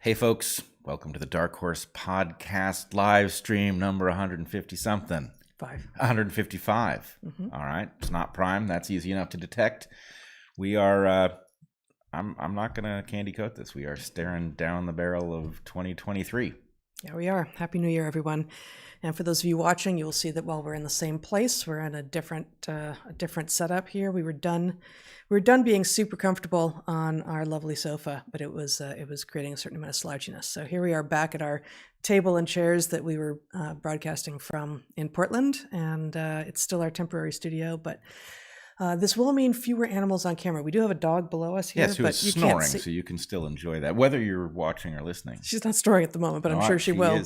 Hey folks, welcome to the DarkHorse podcast live stream number 150 something. 155. All right, it's not prime. That's easy enough to detect. We are. I'm not gonna candy coat this. We are staring down the barrel of 2023. Yeah, we are. Happy New Year, everyone. And for those of you watching, you will see that while we're in the same place, we're in a different setup here. We were done being super comfortable on our lovely sofa, but it was creating a certain amount of slouchiness. So here we are back at our table and chairs that we were broadcasting from in Portland, and it's still our temporary studio, but this will mean fewer animals on camera. We do have a dog below us here, yes, who is snoring, so you can still enjoy that, whether you're watching or listening. She's not snoring at the moment, but I'm sure she will.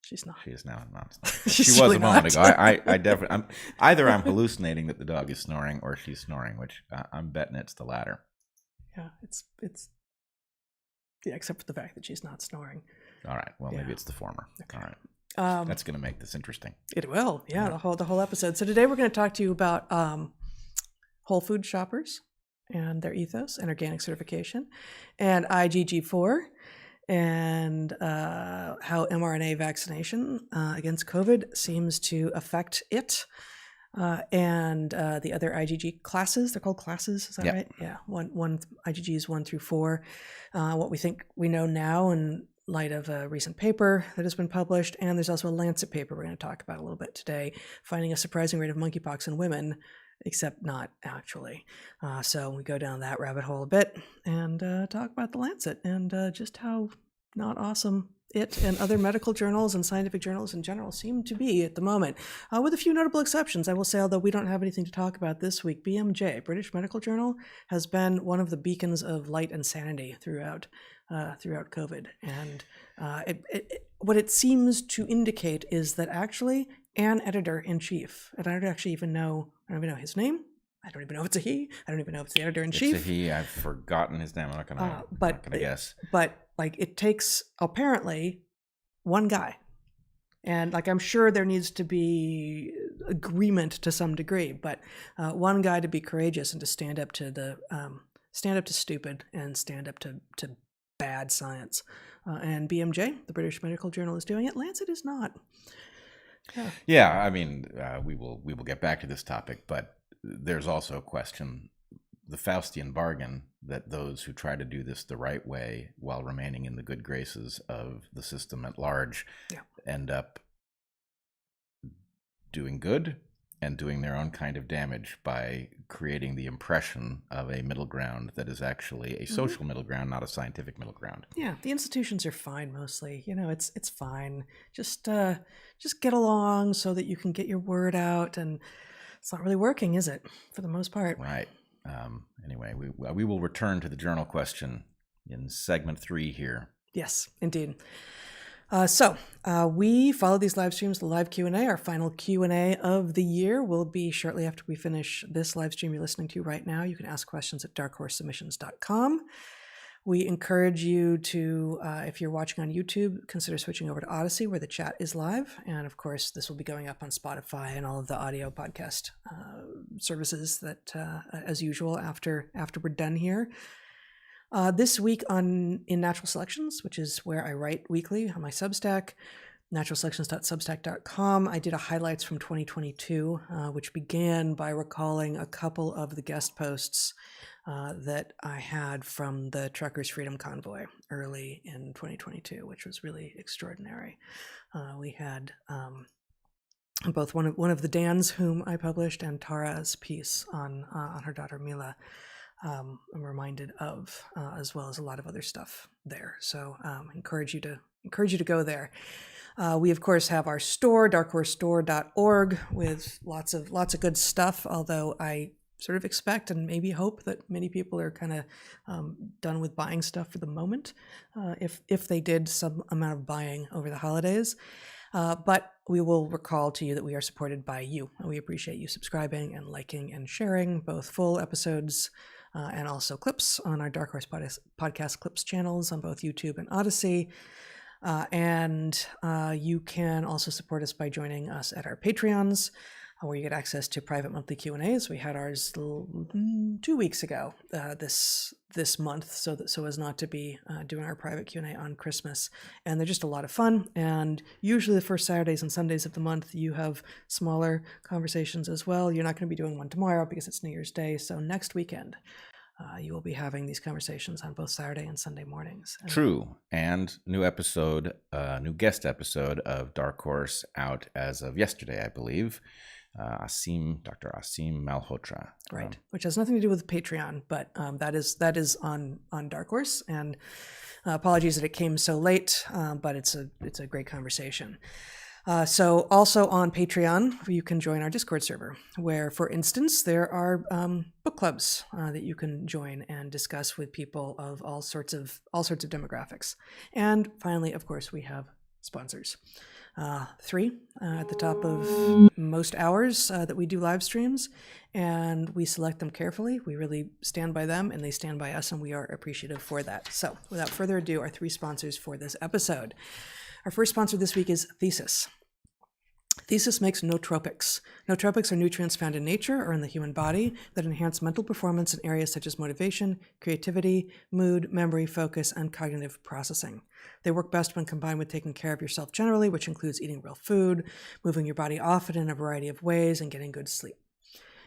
She's not. She is now not snoring. She was really a moment ago. I definitely. I'm hallucinating that the dog is snoring or she's snoring, which I'm betting it's the latter. Yeah, it's. Yeah, except for the fact that she's not snoring. All right. Well, maybe it's the former. Okay. All right. That's going to make this interesting. It will. Yeah, the whole episode. So today we're going to talk to you about whole food shoppers and their ethos and organic certification, and IgG4. And how mRNA vaccination against COVID seems to affect it, and the other IgG classes. They're called classes, is that right? Yeah, one IgGs 1 through 4. What we think we know now in light of a recent paper that has been published, and there's also a Lancet paper we're going to talk about a little bit today, finding a surprising rate of monkeypox in women, except not actually. So we go down that rabbit hole a bit and talk about the Lancet and just how not awesome it and other medical journals and scientific journals in general seem to be at the moment, with a few notable exceptions. I will say, although we don't have anything to talk about this week, BMJ, British Medical Journal, has been one of the beacons of light and sanity throughout COVID. And what it seems to indicate is that actually an editor-in-chief, and I don't even know his name. I don't even know if it's a he. I don't even know if it's the editor-in-chief. It's a he. I've forgotten his name. I'm not gonna guess. But like, it takes apparently one guy, and like, I'm sure there needs to be agreement to some degree, but one guy to be courageous and to stand up to stupid and stand up to bad science. And BMJ, the British Medical Journal, is doing it. Lancet is not. Yeah, I mean, we will get back to this topic, but there's also a question, the Faustian bargain, that those who try to do this the right way while remaining in the good graces of the system at large end up doing good and doing their own kind of damage by creating the impression of a middle ground that is actually a social middle ground, not a scientific middle ground. Yeah, the institutions are fine mostly. It's fine. Just get along so that you can get your word out, and it's not really working, is it? For the most part. Right. Anyway, we will return to the journal question in segment 3 here. Yes, indeed. So we follow these live streams, the live Q&A. Our final Q&A of the year will be shortly after we finish this live stream you're listening to right now. You can ask questions at darkhorsesubmissions.com. We encourage you to, if you're watching on YouTube, consider switching over to Odyssey, where the chat is live. And of course, this will be going up on Spotify and all of the audio podcast services that, as usual, after we're done here. This week in Natural Selections, which is where I write weekly on my Substack, naturalselections.substack.com, I did a highlights from 2022, which began by recalling a couple of the guest posts that I had from the Truckers' Freedom Convoy early in 2022, which was really extraordinary. We had both one of the Dans whom I published and Tara's piece on her daughter Mila. I'm reminded of, as well as a lot of other stuff there. So encourage you to go there. We of course have our store, darkhorsestore.org, with lots of good stuff. Although I sort of expect and maybe hope that many people are kind of done with buying stuff for the moment, if they did some amount of buying over the holidays. But we will recall to you that we are supported by you. We appreciate you subscribing and liking and sharing both full episodes and also clips on our Dark Horse podcast clips channels on both YouTube and Odyssey. And you can also support us by joining us at our Patreons. where you get access to private monthly Q&As. We had ours 2 weeks ago this month, so as not to be doing our private Q&A on Christmas. And they're just a lot of fun. And usually the first Saturdays and Sundays of the month, you have smaller conversations as well. You're not going to be doing one tomorrow because it's New Year's Day. So next weekend, you will be having these conversations on both Saturday and Sunday mornings. True. And new guest episode of DarkHorse out as of yesterday, I believe. Dr. Asim Malhotra. Right, which has nothing to do with Patreon, but that is on DarkHorse. And apologies that it came so late, but it's a great conversation. So also on Patreon, you can join our Discord server, where, for instance, there are book clubs that you can join and discuss with people of all sorts of demographics. And finally, of course, we have sponsors. 3 at the top of most hours that we do live streams, and we select them carefully. We really stand by them, and they stand by us, and we are appreciative for that. So without further ado, our 3 sponsors for this episode. Our first sponsor this week is Thesis. Thesis makes nootropics. Nootropics are nutrients found in nature or in the human body that enhance mental performance in areas such as motivation, creativity, mood, memory, focus, and cognitive processing. They work best when combined with taking care of yourself generally, which includes eating real food, moving your body often in a variety of ways, and getting good sleep.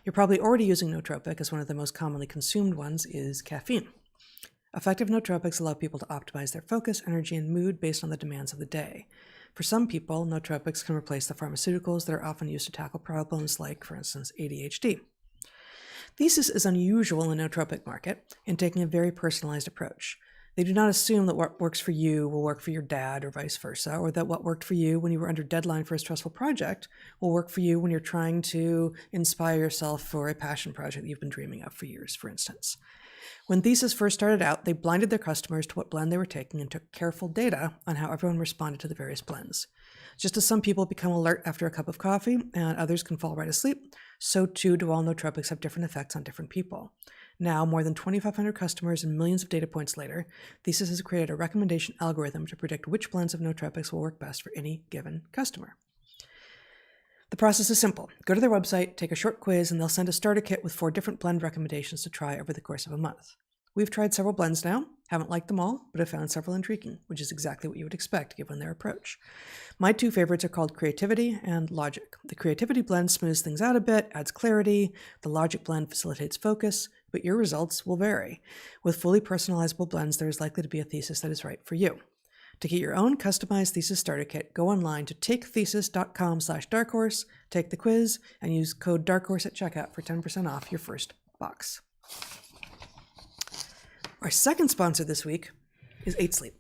You're probably already using nootropic, as one of the most commonly consumed ones is caffeine. Effective nootropics allow people to optimize their focus, energy, and mood based on the demands of the day. For some people, nootropics can replace the pharmaceuticals that are often used to tackle problems like, for instance, ADHD. Thesis is unusual in the nootropic market in taking a very personalized approach. They do not assume that what works for you will work for your dad or vice versa, or that what worked for you when you were under deadline for a stressful project will work for you when you're trying to inspire yourself for a passion project that you've been dreaming of for years, for instance. When Thesis first started out, they blinded their customers to what blend they were taking and took careful data on how everyone responded to the various blends. Just as some people become alert after a cup of coffee and others can fall right asleep, so too do all nootropics have different effects on different people. Now, more than 2,500 customers and millions of data points later, Thesis has created a recommendation algorithm to predict which blends of nootropics will work best for any given customer. The process is simple. Go to their website, take a short quiz, and they'll send a starter kit with 4 different blend recommendations to try over the course of a month. We've tried several blends now, haven't liked them all, but have found several intriguing, which is exactly what you would expect given their approach. My 2 favorites are called Creativity and Logic. The Creativity blend smooths things out a bit, adds clarity. The Logic blend facilitates focus, but your results will vary. With fully personalizable blends, there is likely to be a Thesis that is right for you. To get your own customized Thesis starter kit, go online to takethesis.com/darkhorse, take the quiz, and use code DARKHORSE at checkout for 10% off your first box. Our second sponsor this week is 8 Sleep.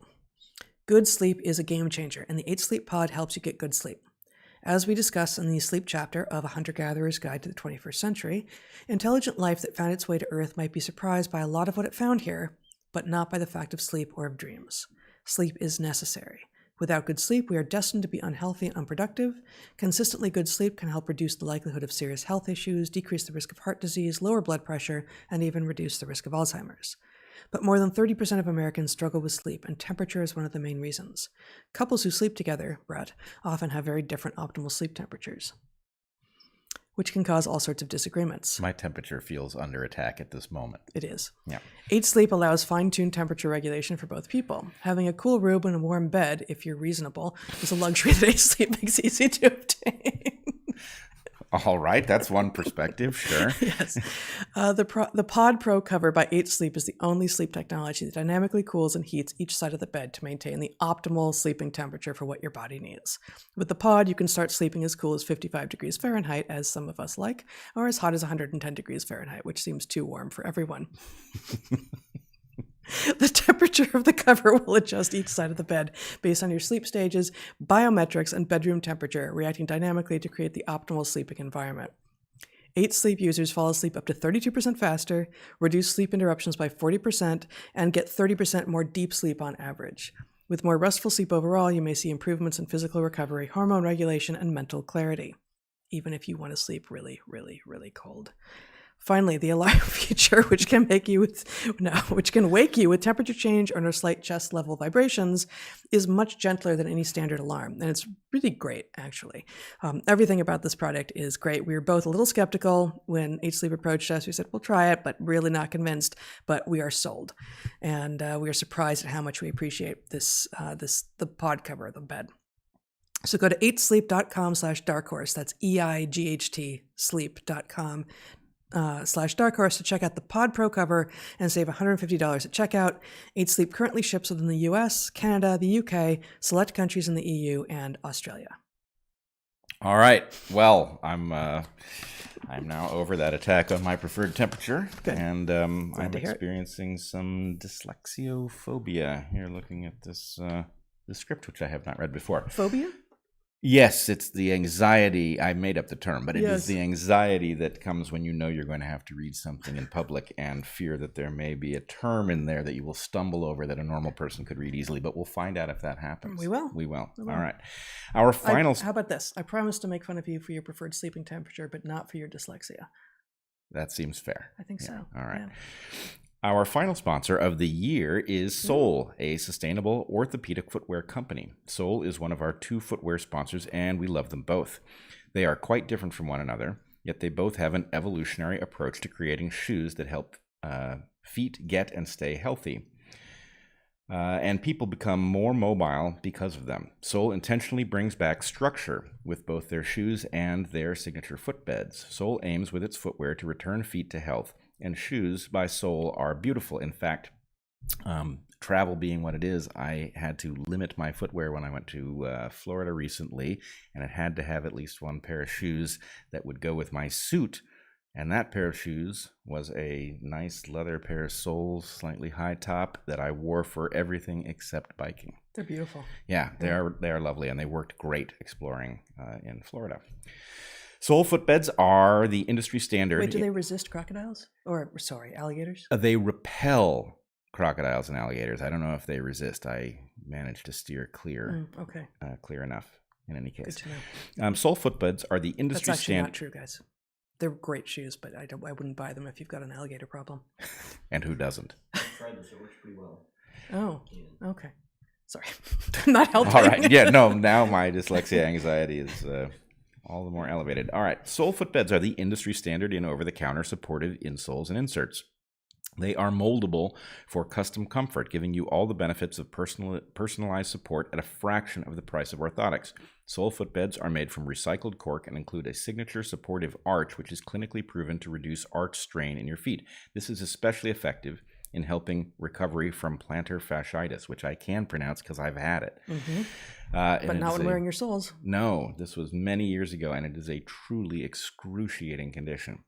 Good sleep is a game changer, and the 8 Sleep pod helps you get good sleep. As we discuss in the sleep chapter of A Hunter-Gatherer's Guide to the 21st Century, intelligent life that found its way to Earth might be surprised by a lot of what it found here, but not by the fact of sleep or of dreams. Sleep is necessary. Without good sleep, we are destined to be unhealthy and unproductive. Consistently good sleep can help reduce the likelihood of serious health issues, decrease the risk of heart disease, lower blood pressure, and even reduce the risk of Alzheimer's. But more than 30% of Americans struggle with sleep, and temperature is one of the main reasons. Couples who sleep together, Bret, often have very different optimal sleep temperatures, which can cause all sorts of disagreements. My temperature feels under attack at this moment. It is. Yeah. 8 Sleep allows fine-tuned temperature regulation for both people. Having a cool room and a warm bed, if you're reasonable, is a luxury that 8 Sleep makes easy to obtain. All right, that's one perspective, sure. Yes. The Pod Pro cover by 8 Sleep is the only sleep technology that dynamically cools and heats each side of the bed to maintain the optimal sleeping temperature for what your body needs. With the Pod, you can start sleeping as cool as 55 degrees Fahrenheit, as some of us like, or as hot as 110 degrees Fahrenheit, which seems too warm for everyone. The temperature of the cover will adjust each side of the bed based on your sleep stages, biometrics, and bedroom temperature, reacting dynamically to create the optimal sleeping environment. 8 Sleep users fall asleep up to 32% faster, reduce sleep interruptions by 40%, and get 30% more deep sleep on average. With more restful sleep overall, you may see improvements in physical recovery, hormone regulation, and mental clarity, even if you want to sleep really, really, really cold. Finally, the alarm feature, which can wake you with temperature change or slight chest level vibrations, is much gentler than any standard alarm, and it's really great, actually. Everything about this product is great. We were both a little skeptical when H Sleep approached us. We said we'll try it, but really not convinced. But we are sold, and we are surprised at how much we appreciate the pod cover of the bed. So go to 8sleep.com/darkhorse. That's EIGHT sleep.com/darkhorse to check out the Pod Pro cover and save $150 at checkout. 8 Sleep currently ships within the US, Canada, the UK, select countries in the EU, and Australia. All right. Well, I'm now over that attack on my preferred temperature. Good. And I'm experiencing some dyslexiophobia here, looking at this script, which I have not read before. Phobia? Yes, it's the anxiety. I made up the term, but it is the anxiety that comes when you know you're going to have to read something in public and fear that there may be a term in there that you will stumble over that a normal person could read easily. But we'll find out if that happens. We will. All right. Our final. How about this? I promise to make fun of you for your preferred sleeping temperature, but not for your dyslexia. That seems fair. I think so. All right. Yeah. Our final sponsor of the year is Sole, a sustainable orthopedic footwear company. Sole is one of our 2 footwear sponsors, and we love them both. They are quite different from one another, yet they both have an evolutionary approach to creating shoes that help feet get and stay healthy. And people become more mobile because of them. Sole intentionally brings back structure with both their shoes and their signature footbeds. Sole aims with its footwear to return feet to health, and shoes by Sole are beautiful. In fact, travel being what it is, I had to limit my footwear when I went to Florida recently, and it had to have at least one pair of shoes that would go with my suit. And that pair of shoes was a nice leather pair of soles, slightly high top, that I wore for everything except biking. They're beautiful. Yeah, they are lovely, and they worked great exploring in Florida. Sole footbeds are the industry standard. Wait, do they resist crocodiles? Alligators? They repel crocodiles and alligators. I don't know if they resist. I managed to steer clear. Okay. Clear enough, in any case. Good to know. Sole footbeds are the industry That's actually standard. not true, guys. They're great shoes, but I wouldn't buy them if you've got an alligator problem. And who doesn't? I tried this. It works pretty well. Oh, okay. Sorry. Not helping. All right. Yeah, no, now my dyslexia anxiety is all the more elevated. All right. Sole footbeds are the industry standard in over-the-counter supportive insoles and inserts. They are moldable for custom comfort, giving you all the benefits of personalized support at a fraction of the price of orthotics. Sole footbeds are made from recycled cork and include a signature supportive arch, which is clinically proven to reduce arch strain in your feet. This is especially effective in helping recovery from plantar fasciitis, which I can pronounce because I've had it. Mm-hmm. But not when wearing your soles. No, this was many years ago, and it is a truly excruciating condition,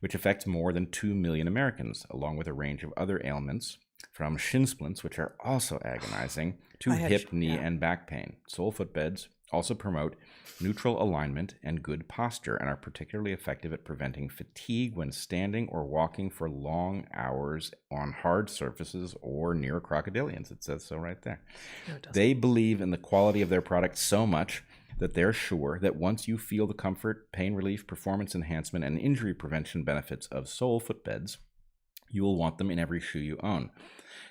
which affects more than 2 million Americans, along with a range of other ailments, from shin splints, which are also agonizing, to hip, knee, and back pain. Sole footbeds also promote neutral alignment and good posture and are particularly effective at preventing fatigue when standing or walking for long hours on hard surfaces or near crocodilians. It says so right there. No, it doesn't. They believe in the quality of their product so much that they're sure that once you feel the comfort, pain relief, performance enhancement, and injury prevention benefits of Sole footbeds, you will want them in every shoe you own.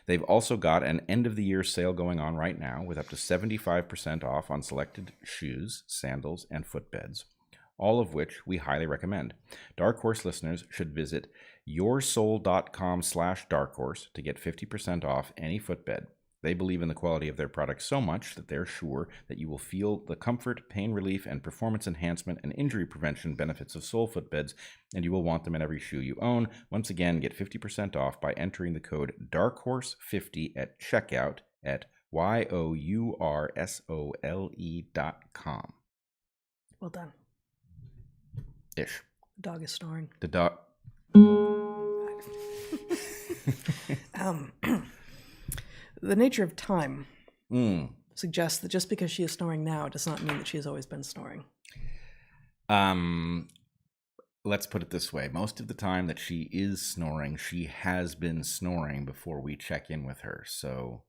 They've also got an end-of-the-year sale going on right now with up to 75% off on selected shoes, sandals, and footbeds, all of which we highly recommend. Dark Horse listeners should visit yoursole.com/darkhorse to get 50% off any footbed. They believe in the quality of their products so much that they're sure that you will feel the comfort, pain relief, and performance enhancement and injury prevention benefits of Sole footbeds, and you will want them in every shoe you own. Once again, get 50% off by entering the code DARKHORSE50 at checkout at yoursole.com. Well done. Ish. The dog is snoring. The dog. The nature of time suggests that just because she is snoring now does not mean that she has always been snoring. Let's put it this way. Most of the time that she is snoring, she has been snoring before we check in with her. So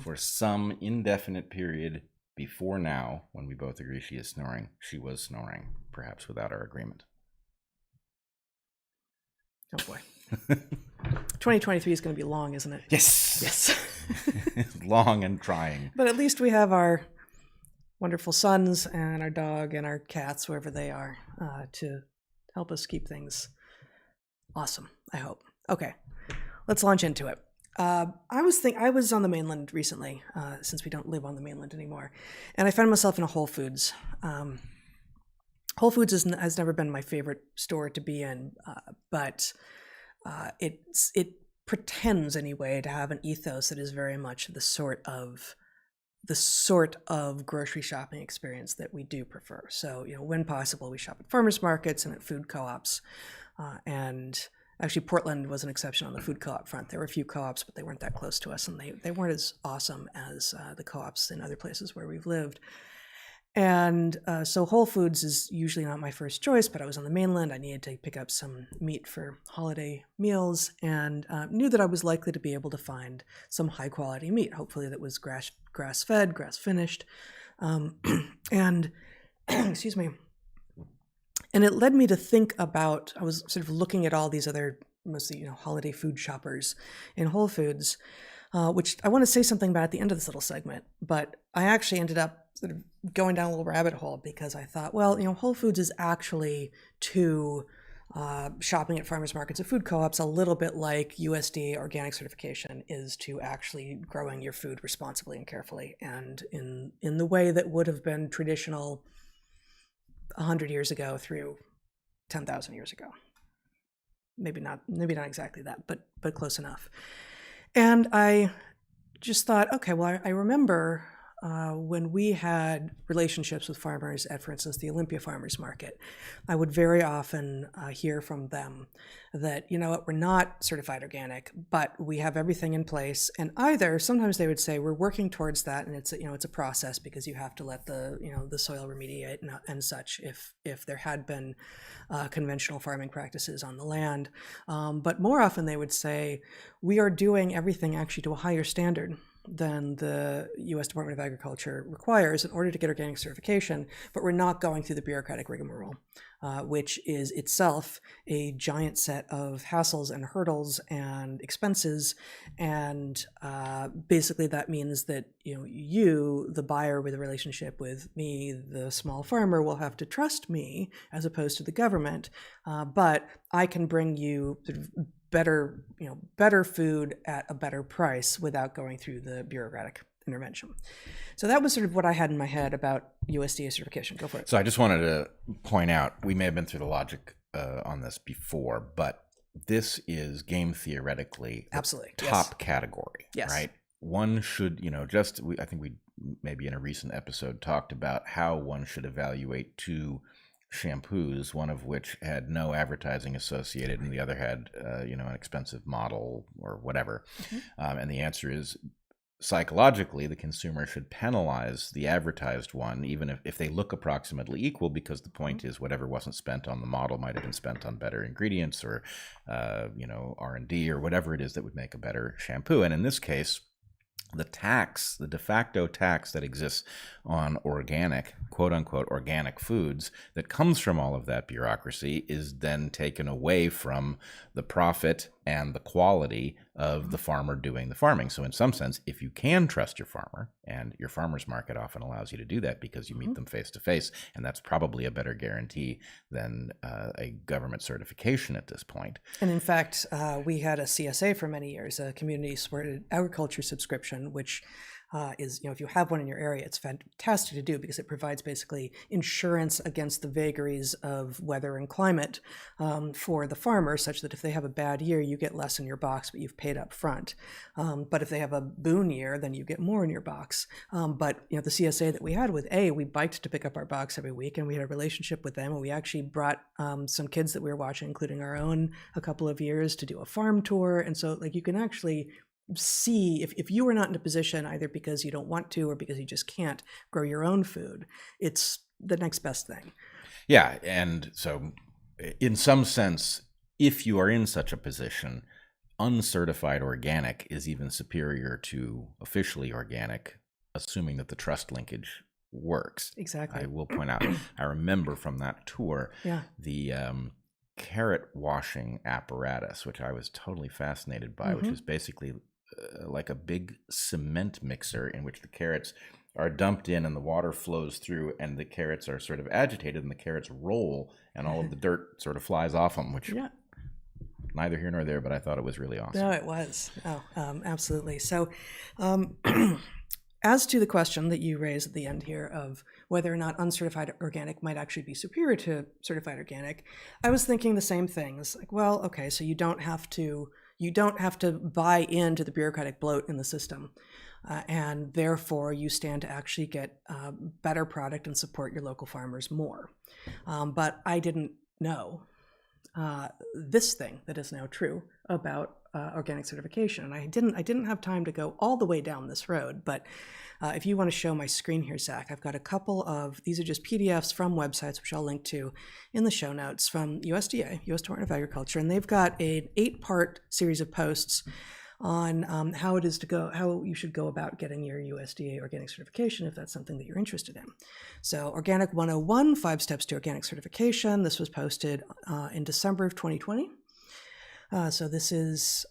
for some indefinite period before now, when we both agree she is snoring, she was snoring, perhaps without our agreement. Oh boy. 2023 is going to be long, isn't it? Yes. Yes. Long and trying. But at least we have our wonderful sons and our dog and our cats, wherever they are, to help us keep things awesome, I hope. Okay, let's launch into it. I was on the mainland recently, since we don't live on the mainland anymore, and I found myself in a Whole Foods. Whole Foods has never been my favorite store to be in, but it pretends anyway to have an ethos that is very much the sort of grocery shopping experience that we do prefer. So, when possible, we shop at farmers markets and at food co-ops, and actually, Portland was an exception on the food co-op front. There were a few co-ops, but they weren't that close to us, and they weren't as awesome as the co-ops in other places where we've lived. And so Whole Foods is usually not my first choice, but I was on the mainland. I needed to pick up some meat for holiday meals, and knew that I was likely to be able to find some high-quality meat, hopefully that was grass-fed, grass-finished. And, excuse me. And it led me to think about, I was sort of looking at all these other, mostly, holiday food shoppers in Whole Foods, which I want to say something about at the end of this little segment, but I actually ended up sort of going down a little rabbit hole because I thought, well, Whole Foods is actually to shopping at farmers markets and food co-ops a little bit like USDA organic certification is to actually growing your food responsibly and carefully, and in the way that would have been traditional 100 years ago through 10,000 years ago. Maybe not exactly that, but close enough. And I just thought, okay, well, I remember when we had relationships with farmers at, for instance, the Olympia Farmers Market, I would very often hear from them that, we're not certified organic, but we have everything in place. And either sometimes they would say we're working towards that, and it's a process because you have to let the soil remediate and such if there had been conventional farming practices on the land. But more often they would say we are doing everything actually to a higher standard than the U.S. Department of Agriculture requires in order to get organic certification, but we're not going through the bureaucratic rigmarole, which is itself a giant set of hassles and hurdles and expenses. And basically that means that, you, the buyer with a relationship with me, the small farmer, will have to trust me as opposed to the government. But I can bring you sort of better food at a better price without going through the bureaucratic intervention. So that was sort of what I had in my head about USDA certification. Go for it. So I just wanted to point out, we may have been through the logic on this before, but this is game theoretically absolutely top category, yes. Right? One should, I think we maybe in a recent episode talked about how one should evaluate two shampoos, one of which had no advertising associated and the other had an expensive model or whatever. Mm-hmm. And the answer is, psychologically, the consumer should penalize the advertised one, even if they look approximately equal, because the point is whatever wasn't spent on the model might have been spent on better ingredients or R&D or whatever it is that would make a better shampoo. And in this case, the de facto tax that exists on organic, quote unquote, organic foods that comes from all of that bureaucracy is then taken away from the profit and the quality of the farmer doing the farming. So in some sense, if you can trust your farmer, and your farmer's market often allows you to do that because you meet them face to face, and that's probably a better guarantee than a government certification at this point. And in fact, we had a CSA for many years, a community supported agriculture subscription, which is, if you have one in your area, it's fantastic to do because it provides basically insurance against the vagaries of weather and climate for the farmer, such that if they have a bad year, you get less in your box, but you've paid up front. But if they have a boon year, then you get more in your box. But the CSA that we had with we biked to pick up our box every week, and we had a relationship with them, and we actually brought some kids that we were watching, including our own, a couple of years to do a farm tour. And so you can actually see if you are not in a position, either because you don't want to or because you just can't grow your own food, it's the next best thing. Yeah. And so in some sense, if you are in such a position, uncertified organic is even superior to officially organic, assuming that the trust linkage works. Exactly. I will point out, I remember from that tour, the carrot washing apparatus, which I was totally fascinated by, which is basically like a big cement mixer in which the carrots are dumped in and the water flows through and the carrots are sort of agitated and the carrots roll and all of the dirt sort of flies off them, which neither here nor there, but I thought it was really awesome. No, it was. Oh, absolutely. So as to the question that you raised at the end here of whether or not uncertified organic might actually be superior to certified organic, I was thinking the same thing. It's like, well, okay, so you don't have to buy into the bureaucratic bloat in the system, and therefore you stand to actually get better product and support your local farmers more. But I didn't know this thing that is now true about organic certification, and I didn't have time to go all the way down this road. But if you want to show my screen here, Zach, I've got a couple of these are just PDFs from websites, which I'll link to in the show notes, from USDA, U.S. Department of Agriculture, and they've got an 8-part series of posts on how you should go about getting your USDA organic certification if that's something that you're interested in. So Organic 101, 5 Steps to Organic Certification. This was posted in December of 2020. So this is,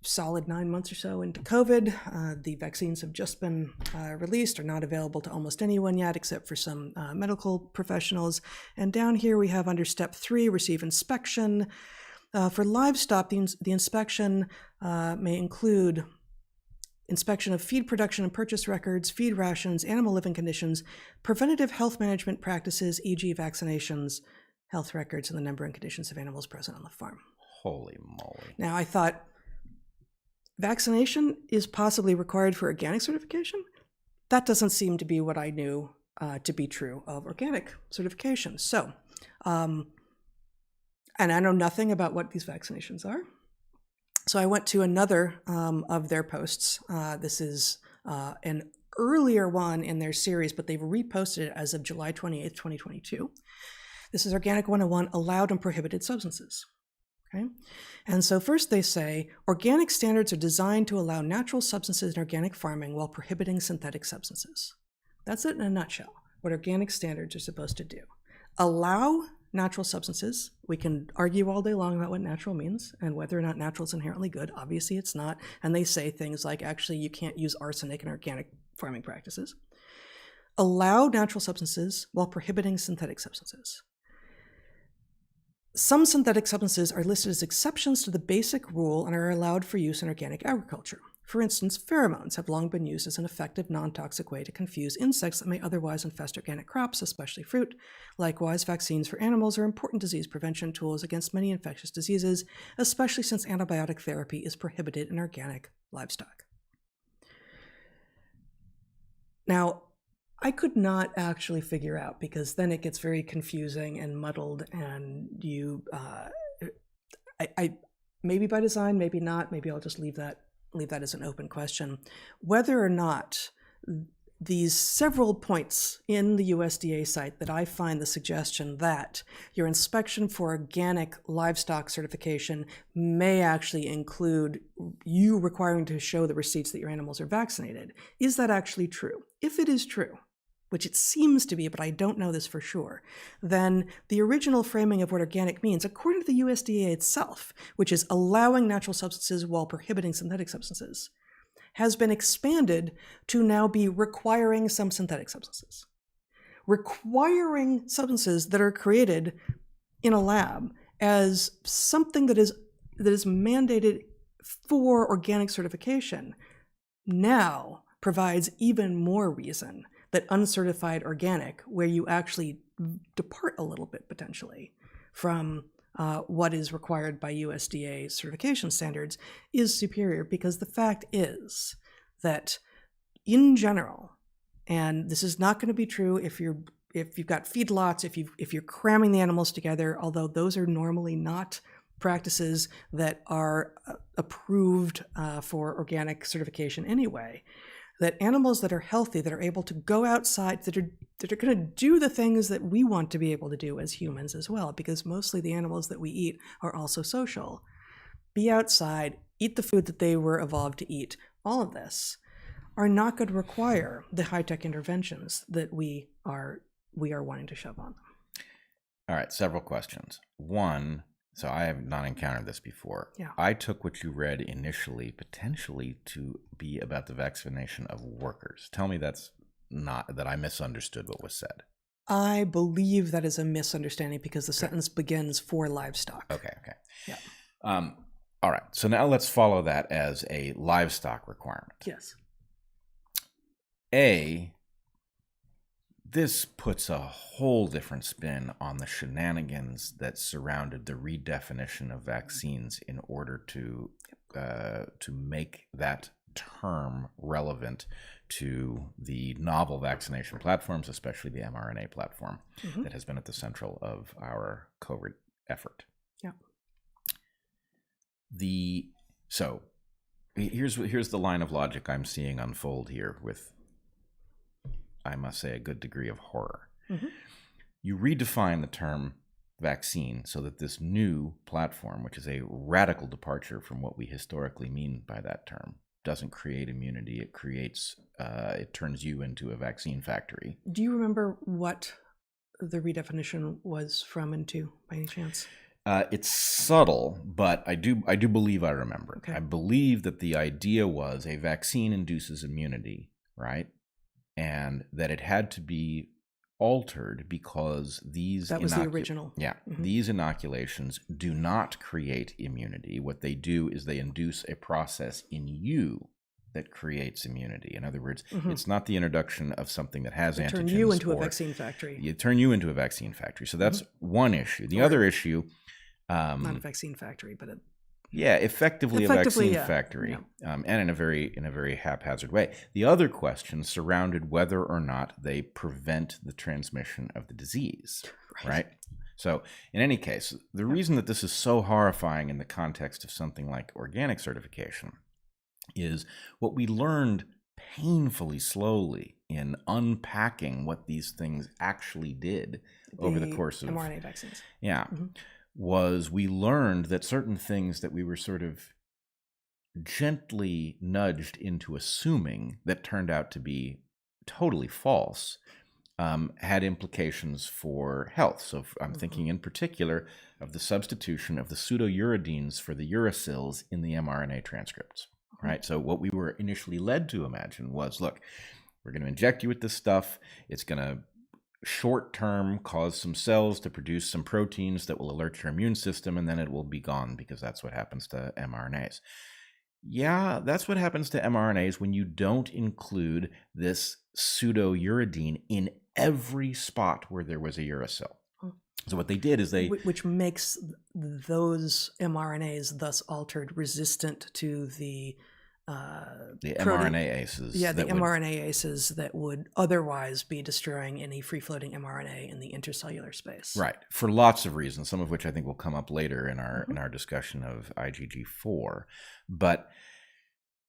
solid 9 months or so into COVID. The vaccines have just been released, are not available to almost anyone yet, except for some medical professionals. And down here we have under step 3, receive inspection. For livestock, the inspection may include inspection of feed production and purchase records, feed rations, animal living conditions, preventative health management practices, e.g. vaccinations, health records, and the number and conditions of animals present on the farm. Holy moly. Now, I thought, vaccination is possibly required for organic certification? That doesn't seem to be what I knew to be true of organic certification. So, and I know nothing about what these vaccinations are. So I went to another of their posts. This is an earlier one in their series, but they've reposted it as of July 28th, 2022. This is Organic 101, allowed and prohibited substances. Okay. And so first they say, organic standards are designed to allow natural substances in organic farming while prohibiting synthetic substances. That's it in a nutshell, what organic standards are supposed to do. Allow natural substances. We can argue all day long about what natural means and whether or not natural is inherently good. Obviously it's not. And they say things like, actually, you can't use arsenic in organic farming practices. Allow natural substances while prohibiting synthetic substances. Some synthetic substances are listed as exceptions to the basic rule and are allowed for use in organic agriculture. For instance, pheromones have long been used as an effective non-toxic way to confuse insects that may otherwise infest organic crops, especially fruit. Likewise, vaccines for animals are important disease prevention tools against many infectious diseases, especially since antibiotic therapy is prohibited in organic livestock. Now, I could not actually figure out, because then it gets very confusing and muddled, and you, I maybe by design, maybe not, maybe I'll just leave that as an open question, whether or not these several points in the USDA site that I find the suggestion that your inspection for organic livestock certification may actually include you requiring to show the receipts that your animals are vaccinated. Is that actually true? If it is true, which it seems to be, but I don't know this for sure, then the original framing of what organic means, according to the USDA itself, which is allowing natural substances while prohibiting synthetic substances, has been expanded to now be requiring some synthetic substances. Requiring substances that are created in a lab as something that is mandated for organic certification now provides even more reason that uncertified organic, where you actually depart a little bit potentially from what is required by USDA certification standards, is superior, because the fact is that in general, and this is not going to be true if you've got feedlots, if you're cramming the animals together, although those are normally not practices that are approved for organic certification anyway, that animals that are healthy, that are able to go outside, that are going to do the things that we want to be able to do as humans as well, because mostly the animals that we eat are also social. Be outside, eat the food that they were evolved to eat. All of this are not going to require the high-tech interventions that we are wanting to shove on them. All right, several questions. One, so I have not encountered this before. Yeah. I took what you read initially potentially to be about the vaccination of workers. Tell me that's not, that I misunderstood what was said. I believe that is a misunderstanding because the sentence begins for livestock. Okay. Yeah. All right, so now let's follow that as a livestock requirement. Yes. This puts a whole different spin on the shenanigans that surrounded the redefinition of vaccines in order to make that term relevant to the novel vaccination platforms, especially the mRNA platform that has been at the central of our COVID effort. Yeah. So here's the line of logic I'm seeing unfold here with, I must say, a good degree of horror. You redefine the term vaccine so that this new platform, which is a radical departure from what we historically mean by that term, doesn't create immunity. It creates, it turns you into a vaccine factory. Do you remember what the redefinition was from and to, by any chance? It's subtle, but I do believe I remember. Okay. I believe that the idea was a vaccine induces immunity, right? And that it had to be altered because these that was the original. Yeah, these inoculations do not create immunity. What they do is they induce a process in you that creates immunity. In other words, it's not the introduction of something that has antigens. Turn you into a vaccine factory. You turn you into a vaccine factory. So that's one issue. The other issue, not a vaccine factory, but effectively a vaccine factory, and in a very haphazard way. The other question surrounded whether or not they prevent the transmission of the disease, right? So in any case, the reason that this is so horrifying in the context of something like organic certification is what we learned painfully slowly in unpacking what these things actually did over the course of mRNA vaccines. Yeah. Was we learned that certain things that we were sort of gently nudged into assuming that turned out to be totally false had implications for health. So I'm thinking in particular of the substitution of the pseudouridines for the uracils in the mRNA transcripts, right? So what we were initially led to imagine was, look, we're going to inject you with this stuff. It's going to short-term cause some cells to produce some proteins that will alert your immune system, and then it will be gone because that's what happens to mRNAs. Yeah, that's what happens to mRNAs when you don't include this pseudouridine in every spot where there was a uracil. So what they did is which makes those mRNAs thus altered resistant to the mRNAases. Yeah, the mRNAases that would otherwise be destroying any free-floating mRNA in the intercellular space. Right, for lots of reasons, some of which I think will come up later in our discussion of IgG4. But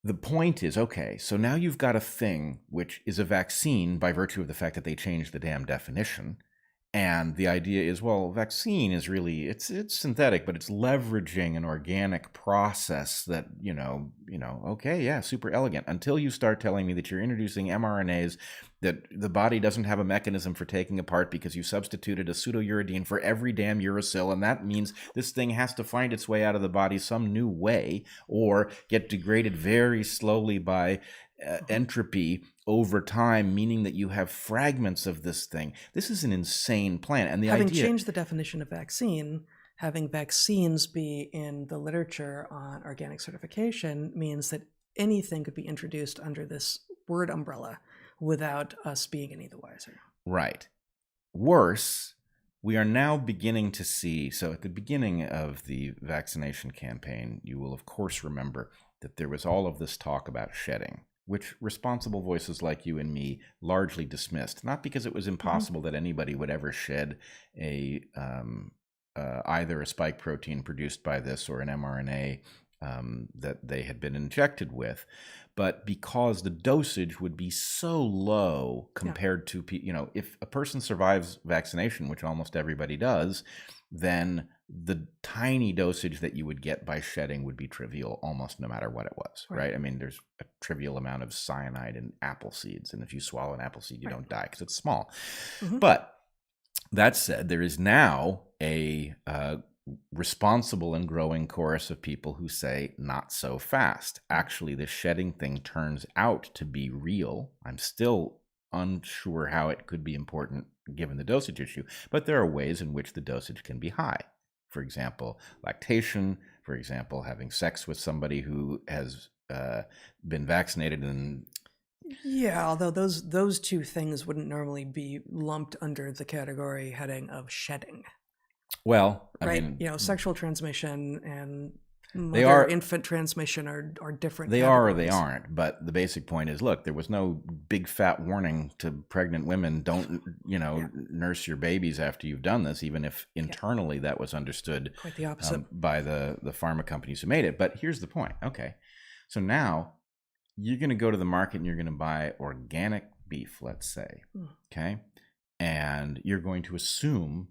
the point is, okay, so now you've got a thing which is a vaccine by virtue of the fact that they changed the damn definition. And the idea is, well, vaccine is really, it's synthetic, but it's leveraging an organic process that, okay, yeah, super elegant. Until you start telling me that you're introducing mRNAs that the body doesn't have a mechanism for taking apart because you substituted a pseudouridine for every damn uracil, and that means this thing has to find its way out of the body some new way or get degraded very slowly by entropy over time, meaning that you have fragments of this thing. This is an insane plan. And having changed the definition of vaccine, having vaccines be in the literature on organic certification means that anything could be introduced under this word umbrella without us being any the wiser. Right. Worse, we are now beginning to see, so at the beginning of the vaccination campaign, you will of course remember that there was all of this talk about shedding, which responsible voices like you and me largely dismissed, not because it was impossible that anybody would ever shed either a spike protein produced by this or an mRNA that they had been injected with, but because the dosage would be so low compared to, if a person survives vaccination, which almost everybody does, then the tiny dosage that you would get by shedding would be trivial almost no matter what it was, right? I mean, there's a trivial amount of cyanide in apple seeds, and if you swallow an apple seed, you don't die because it's small. But That said, there is now a responsible and growing chorus of people who say not so fast. Actually, the shedding thing turns out to be real. I'm still unsure how it could be important given the dosage issue, but there are ways in which the dosage can be high. For example, lactation, for example, having sex with somebody who has been vaccinated and Yeah, although those two things wouldn't normally be lumped under the category heading of shedding. Well, I right? mean, Sexual transmission and they are infant transmission are different. They categories. are or they aren't. But the basic point is, look, there was no big fat warning to pregnant women: don't nurse your babies after you've done this, even if internally that was understood quite the opposite by the pharma companies who made it. But here's the point. Okay, so now you're going to go to the market and you're going to buy organic beef, let's say, okay, and you're going to assume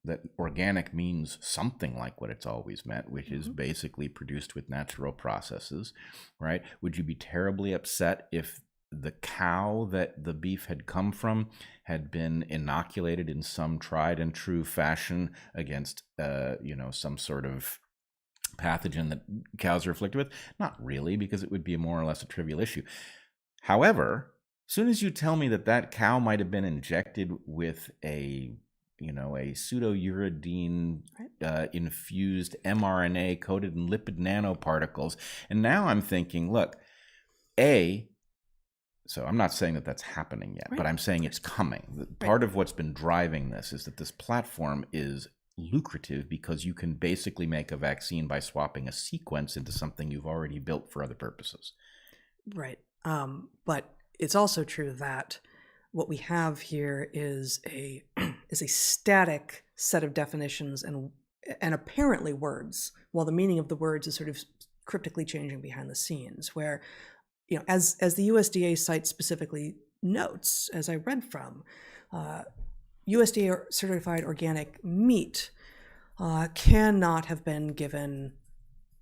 that organic means something like what it's always meant, which is basically produced with natural processes, right? Would you be terribly upset if the cow that the beef had come from had been inoculated in some tried and true fashion against, some sort of pathogen that cows are afflicted with? Not really, because it would be more or less a trivial issue. However, as soon as you tell me that cow might have been injected with a pseudouridine infused mRNA coated in lipid nanoparticles. And now I'm thinking, look, so I'm not saying that that's happening yet, but I'm saying it's coming. Part of what's been driving this is that this platform is lucrative because you can basically make a vaccine by swapping a sequence into something you've already built for other purposes. Right. But it's also true that what we have here is a static set of definitions and apparently words, while the meaning of the words is sort of cryptically changing behind the scenes, where, as the USDA site specifically notes, as I read from, USDA certified organic meat cannot have been given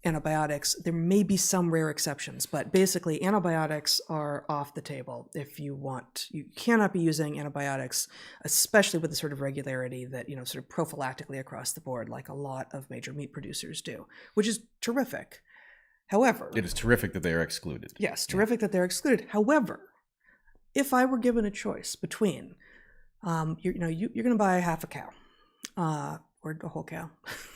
antibiotics. There may be some rare exceptions, but basically antibiotics are off the table if you want. You cannot be using antibiotics, especially with the sort of regularity that, sort of prophylactically across the board, like a lot of major meat producers do, which is terrific. However, it is terrific that they are excluded. Yes, terrific that they're excluded. However, if I were given a choice between, you're going to buy half a cow, or a whole cow,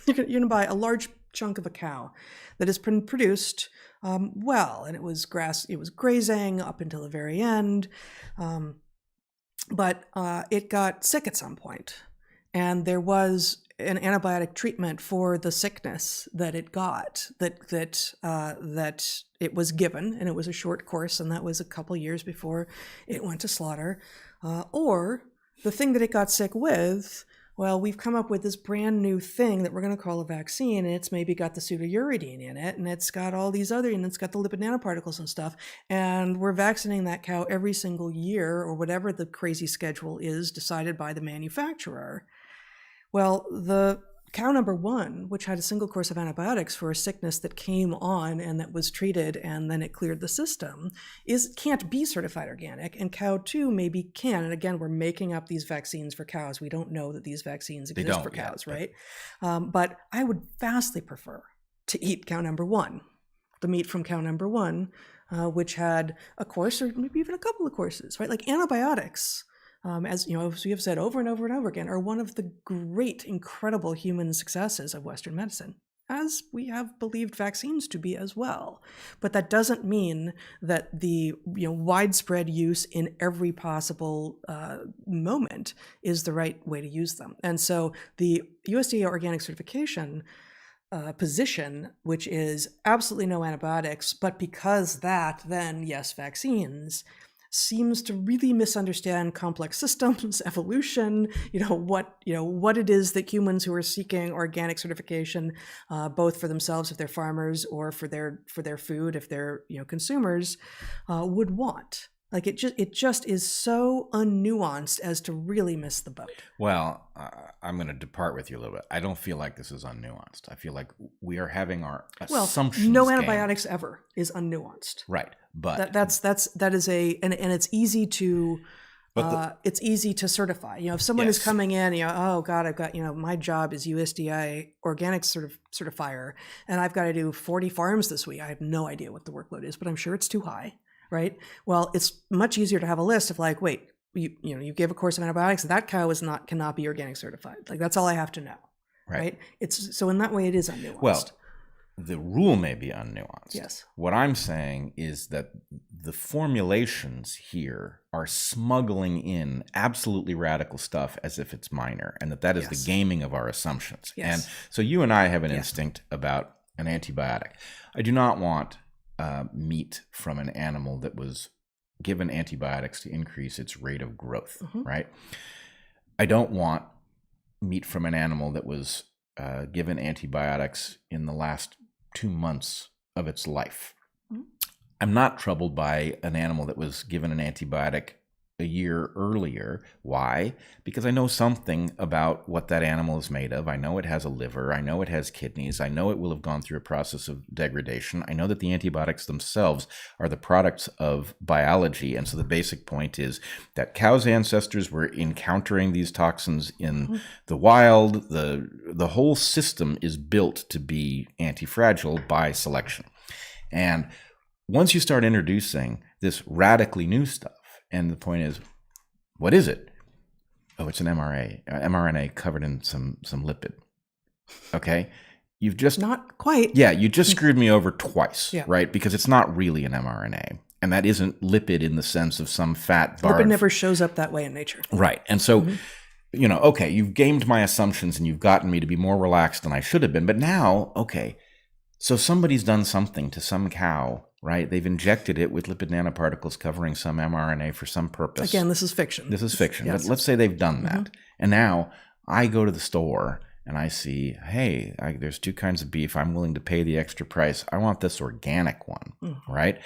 you're going to buy a large chunk of a cow that has been produced well, and it was grazing up until the very end, but it got sick at some point, and there was an antibiotic treatment for the sickness that it got, that it was given, and it was a short course, and that was a couple years before it went to slaughter, or the thing that it got sick with. Well, we've come up with this brand new thing that we're going to call a vaccine, and it's maybe got the pseudouridine in it, and it's got all these other, and it's got the lipid nanoparticles and stuff, and we're vaccinating that cow every single year, or whatever the crazy schedule is decided by the manufacturer. Well, the cow number one, which had a single course of antibiotics for a sickness that came on and that was treated and then it cleared the system, can't be certified organic, and cow two maybe can. And again, we're making up these vaccines for cows. We don't know that these vaccines exist for cows, right? But I would vastly prefer to eat cow number one, the meat from cow number one, which had a course or maybe even a couple of courses, right? Like antibiotics, as we have said over and over and over again, are one of the great, incredible human successes of Western medicine, as we have believed vaccines to be as well. But that doesn't mean that the widespread use in every possible moment is the right way to use them. And so the USDA organic certification position, which is absolutely no antibiotics, but because that, then yes, vaccines, seems to really misunderstand complex systems, evolution, what it is that humans who are seeking organic certification, both for themselves if they're farmers or for their food if they're consumers, would want. Like it just is so unnuanced as to really miss the boat. Well, I'm going to depart with you a little bit. I don't feel like this is unnuanced. I feel like we are having our assumptions. No antibiotics ever is unnuanced. Right, but that is and it's easy to it's easy to certify. If someone is coming in, oh God, I've got, my job is USDA organic certifier, and I've got to do 40 farms this week. I have no idea what the workload is, but I'm sure it's too high, right? Well, it's much easier to have a list of like, wait, you gave a course of antibiotics. That cow cannot be organic certified. Like that's all I have to know, right? It's so in that way it is unnuanced. Well, the rule may be unnuanced. Yes. What I'm saying is that the formulations here are smuggling in absolutely radical stuff as if it's minor, and that is the gaming of our assumptions. Yes. And so you and I have an instinct about an antibiotic. I do not want meat from an animal that was given antibiotics to increase its rate of growth, right? I don't want meat from an animal that was given antibiotics in the last 2 months of its life. I'm not troubled by an animal that was given an antibiotic a year earlier. Why? Because I know something about what that animal is made of. I know it has a liver. I know it has kidneys. I know it will have gone through a process of degradation. I know that the antibiotics themselves are the products of biology. And so the basic point is that cows' ancestors were encountering these toxins in the wild. The whole system is built to be anti-fragile by selection. And once you start introducing this radically new stuff, and the point is, what is it? Oh, it's an mRNA covered in some lipid. Okay? You've just... Not quite. Yeah, you just screwed me over twice, right? Because it's not really an mRNA. And that isn't lipid in the sense of some fat bar. Lipid never shows up that way in nature. Right. And so, okay, you've gamed my assumptions and you've gotten me to be more relaxed than I should have been. But now, okay, so somebody's done something to some cow, right? They've injected it with lipid nanoparticles covering some mRNA for some purpose. Again, this is fiction. This is fiction. Yes. But let's say they've done that. And now I go to the store and I see, hey, there's 2 kinds of beef. I'm willing to pay the extra price. I want this organic one, right?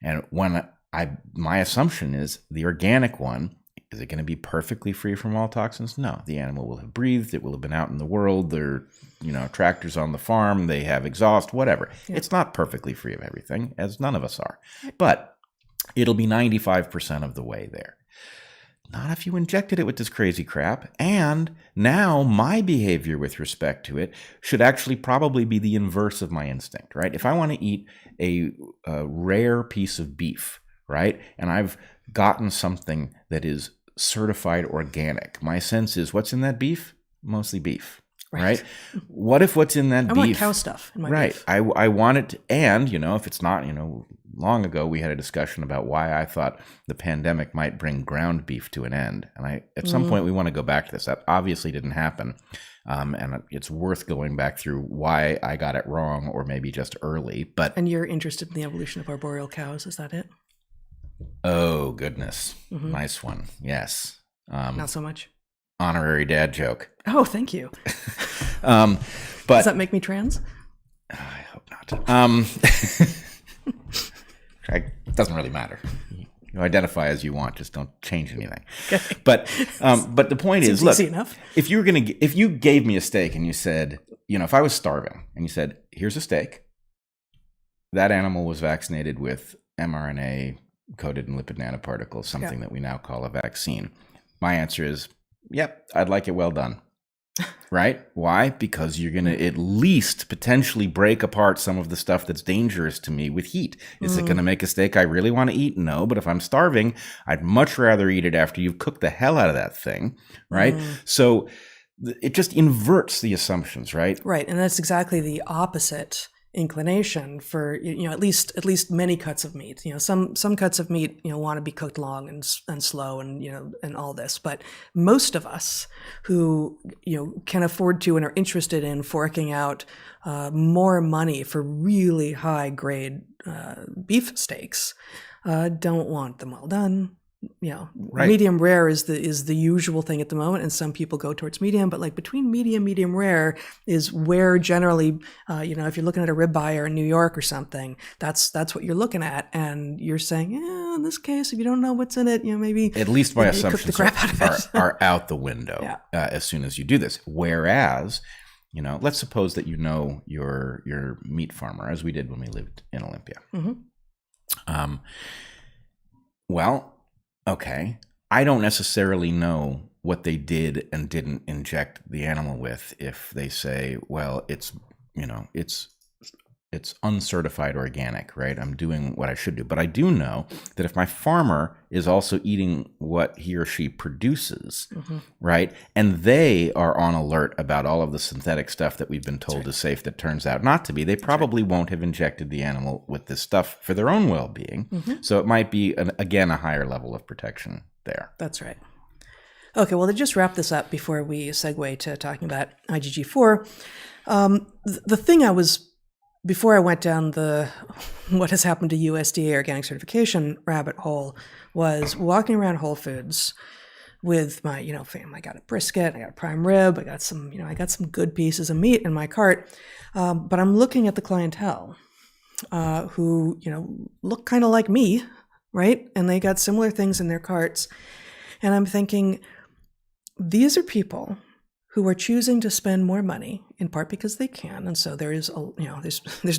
And when my assumption is the organic one, is it going to be perfectly free from all toxins? No. The animal will have breathed. It will have been out in the world. There are tractors on the farm. They have exhaust, whatever. Yeah. It's not perfectly free of everything, as none of us are. But it'll be 95% of the way there. Not if you injected it with this crazy crap. And now my behavior with respect to it should actually probably be the inverse of my instinct, right? If I want to eat a rare piece of beef, right, and I've gotten something that is certified organic, my sense is, what's in that beef? Mostly beef, right? What if what's in that beef? I want cow stuff in my beef. I want it, and, if it's not, long ago we had a discussion about why I thought the pandemic might bring ground beef to an end. And at some point we want to go back to this. That obviously didn't happen. And it's worth going back through why I got it wrong, or maybe just early. And you're interested in the evolution of arboreal cows, is that it? Oh, goodness. Nice one. Yes. Not so much. Honorary dad joke. Oh, thank you. But does that make me trans? I hope not. It doesn't really matter. You identify as you want, just don't change anything. Okay. But the point is, look, enough. if you gave me a steak and you said, if I was starving and you said, here's a steak, that animal was vaccinated with mRNA coated in lipid nanoparticles, something that we now call a vaccine. My answer is, yep, I'd like it well done. Right? Why? Because you're going to at least potentially break apart some of the stuff that's dangerous to me with heat. Is it going to make a steak I really want to eat? No, but if I'm starving, I'd much rather eat it after you've cooked the hell out of that thing, right? So it just inverts the assumptions, right? Right, and that's exactly the opposite inclination for at least many cuts of meat. Some cuts of meat want to be cooked long and slow and and all this, but most of us who can afford to and are interested in forking out more money for really high grade beef steaks don't want them well done. Right. Medium rare is the usual thing at the moment, and some people go towards medium, but like between medium rare is where generally, if you're looking at a ribeye or in New York or something, that's what you're looking at, and you're saying, in this case, if you don't know what's in it, maybe at least my assumptions are out the window. Yeah. As soon as you do this. Whereas, let's suppose that your meat farmer, as we did when we lived in Olympia. Mm-hmm. Well. Okay, I don't necessarily know what they did and didn't inject the animal with if they say, well, it's uncertified organic, right? I'm doing what I should do. But I do know that if my farmer is also eating what he or she produces, right, and they are on alert about all of the synthetic stuff that we've been told is safe that turns out not to be, they probably won't have injected the animal with this stuff for their own well-being. So it might be, again, a higher level of protection there. That's right. Okay, well, to just wrap this up before we segue to talking about IgG4, the thing before I went down the what has happened to USDA organic certification rabbit hole was walking around Whole Foods with my, fam. I got a brisket, I got a prime rib, I got some good pieces of meat in my cart. But I'm looking at the clientele who, look kind of like me, right? And they got similar things in their carts. And I'm thinking, these are people who are choosing to spend more money, in part because they can, and so there's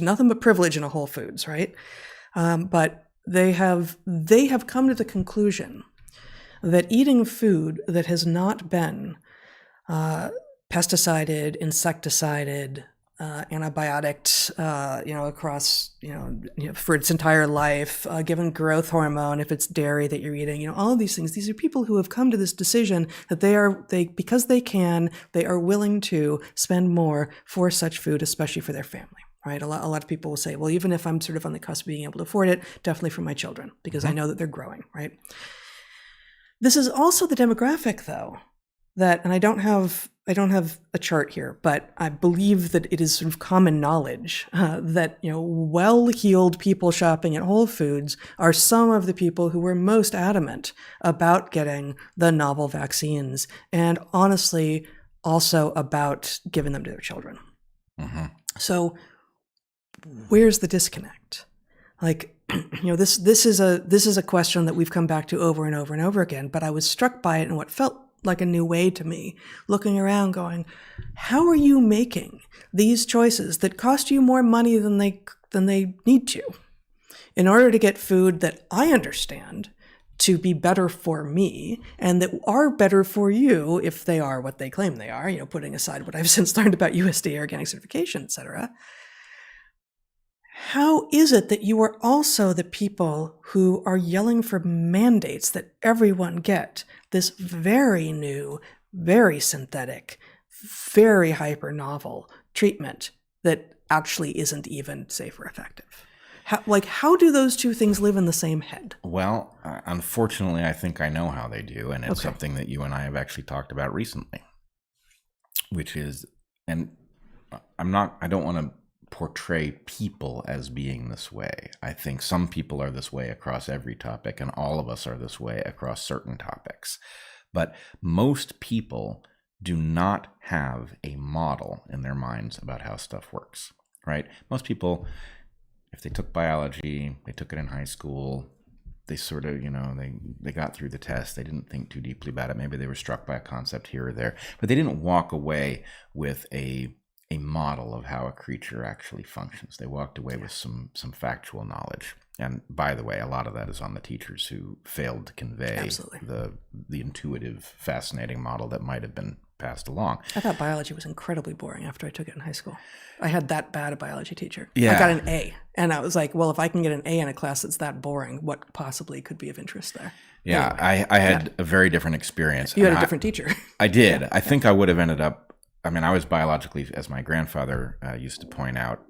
nothing but privilege in a Whole Foods, right? But they have come to the conclusion that eating food that has not been pesticided, insecticided, antibiotics, across, for its entire life, given growth hormone if it's dairy that you're eating, all of these things. These are people who have come to this decision that because they can, they are willing to spend more for such food, especially for their family, right? A lot of people will say, well, even if I'm sort of on the cusp of being able to afford it, definitely for my children, because I know that they're growing, right? This is also the demographic, though, and I don't have a chart here, but I believe that it is sort of common knowledge that well-heeled people shopping at Whole Foods are some of the people who were most adamant about getting the novel vaccines, and honestly, also about giving them to their children. So, where's the disconnect? This is a question that we've come back to over and over and over again. But I was struck by it in what felt like a new way to me, looking around going, how are you making these choices that cost you more money than they need to in order to get food that I understand to be better for me and that are better for you if they are what they claim they are, putting aside what I've since learned about USDA organic certification, et cetera. How is it that you are also the people who are yelling for mandates that everyone get this very new, very synthetic, very hyper novel treatment that actually isn't even safe or effective? How do those two things live in the same head? Well, unfortunately, I think I know how they do, and it's something that you and I have actually talked about recently, which is, and I don't want to portray people as being this way. I think some people are this way across every topic, and all of us are this way across certain topics. But most people do not have a model in their minds about how stuff works, right? Most people, if they took biology, they took it in high school, they sort of, they got through the test, they didn't think too deeply about it. Maybe they were struck by a concept here or there, but they didn't walk away with a model of how a creature actually functions. They walked away with some factual knowledge. And by the way, a lot of that is on the teachers who failed to convey the intuitive, fascinating model that might have been passed along. I thought biology was incredibly boring after I took it in high school. I had that bad a biology teacher. Yeah. I got an A. And I was like, well, if I can get an A in a class that's that boring, what possibly could be of interest there? Yeah, anyway, I had a very different experience. You had a different teacher. I did. Yeah. I think I would have ended up, I was biologically, as my grandfather used to point out,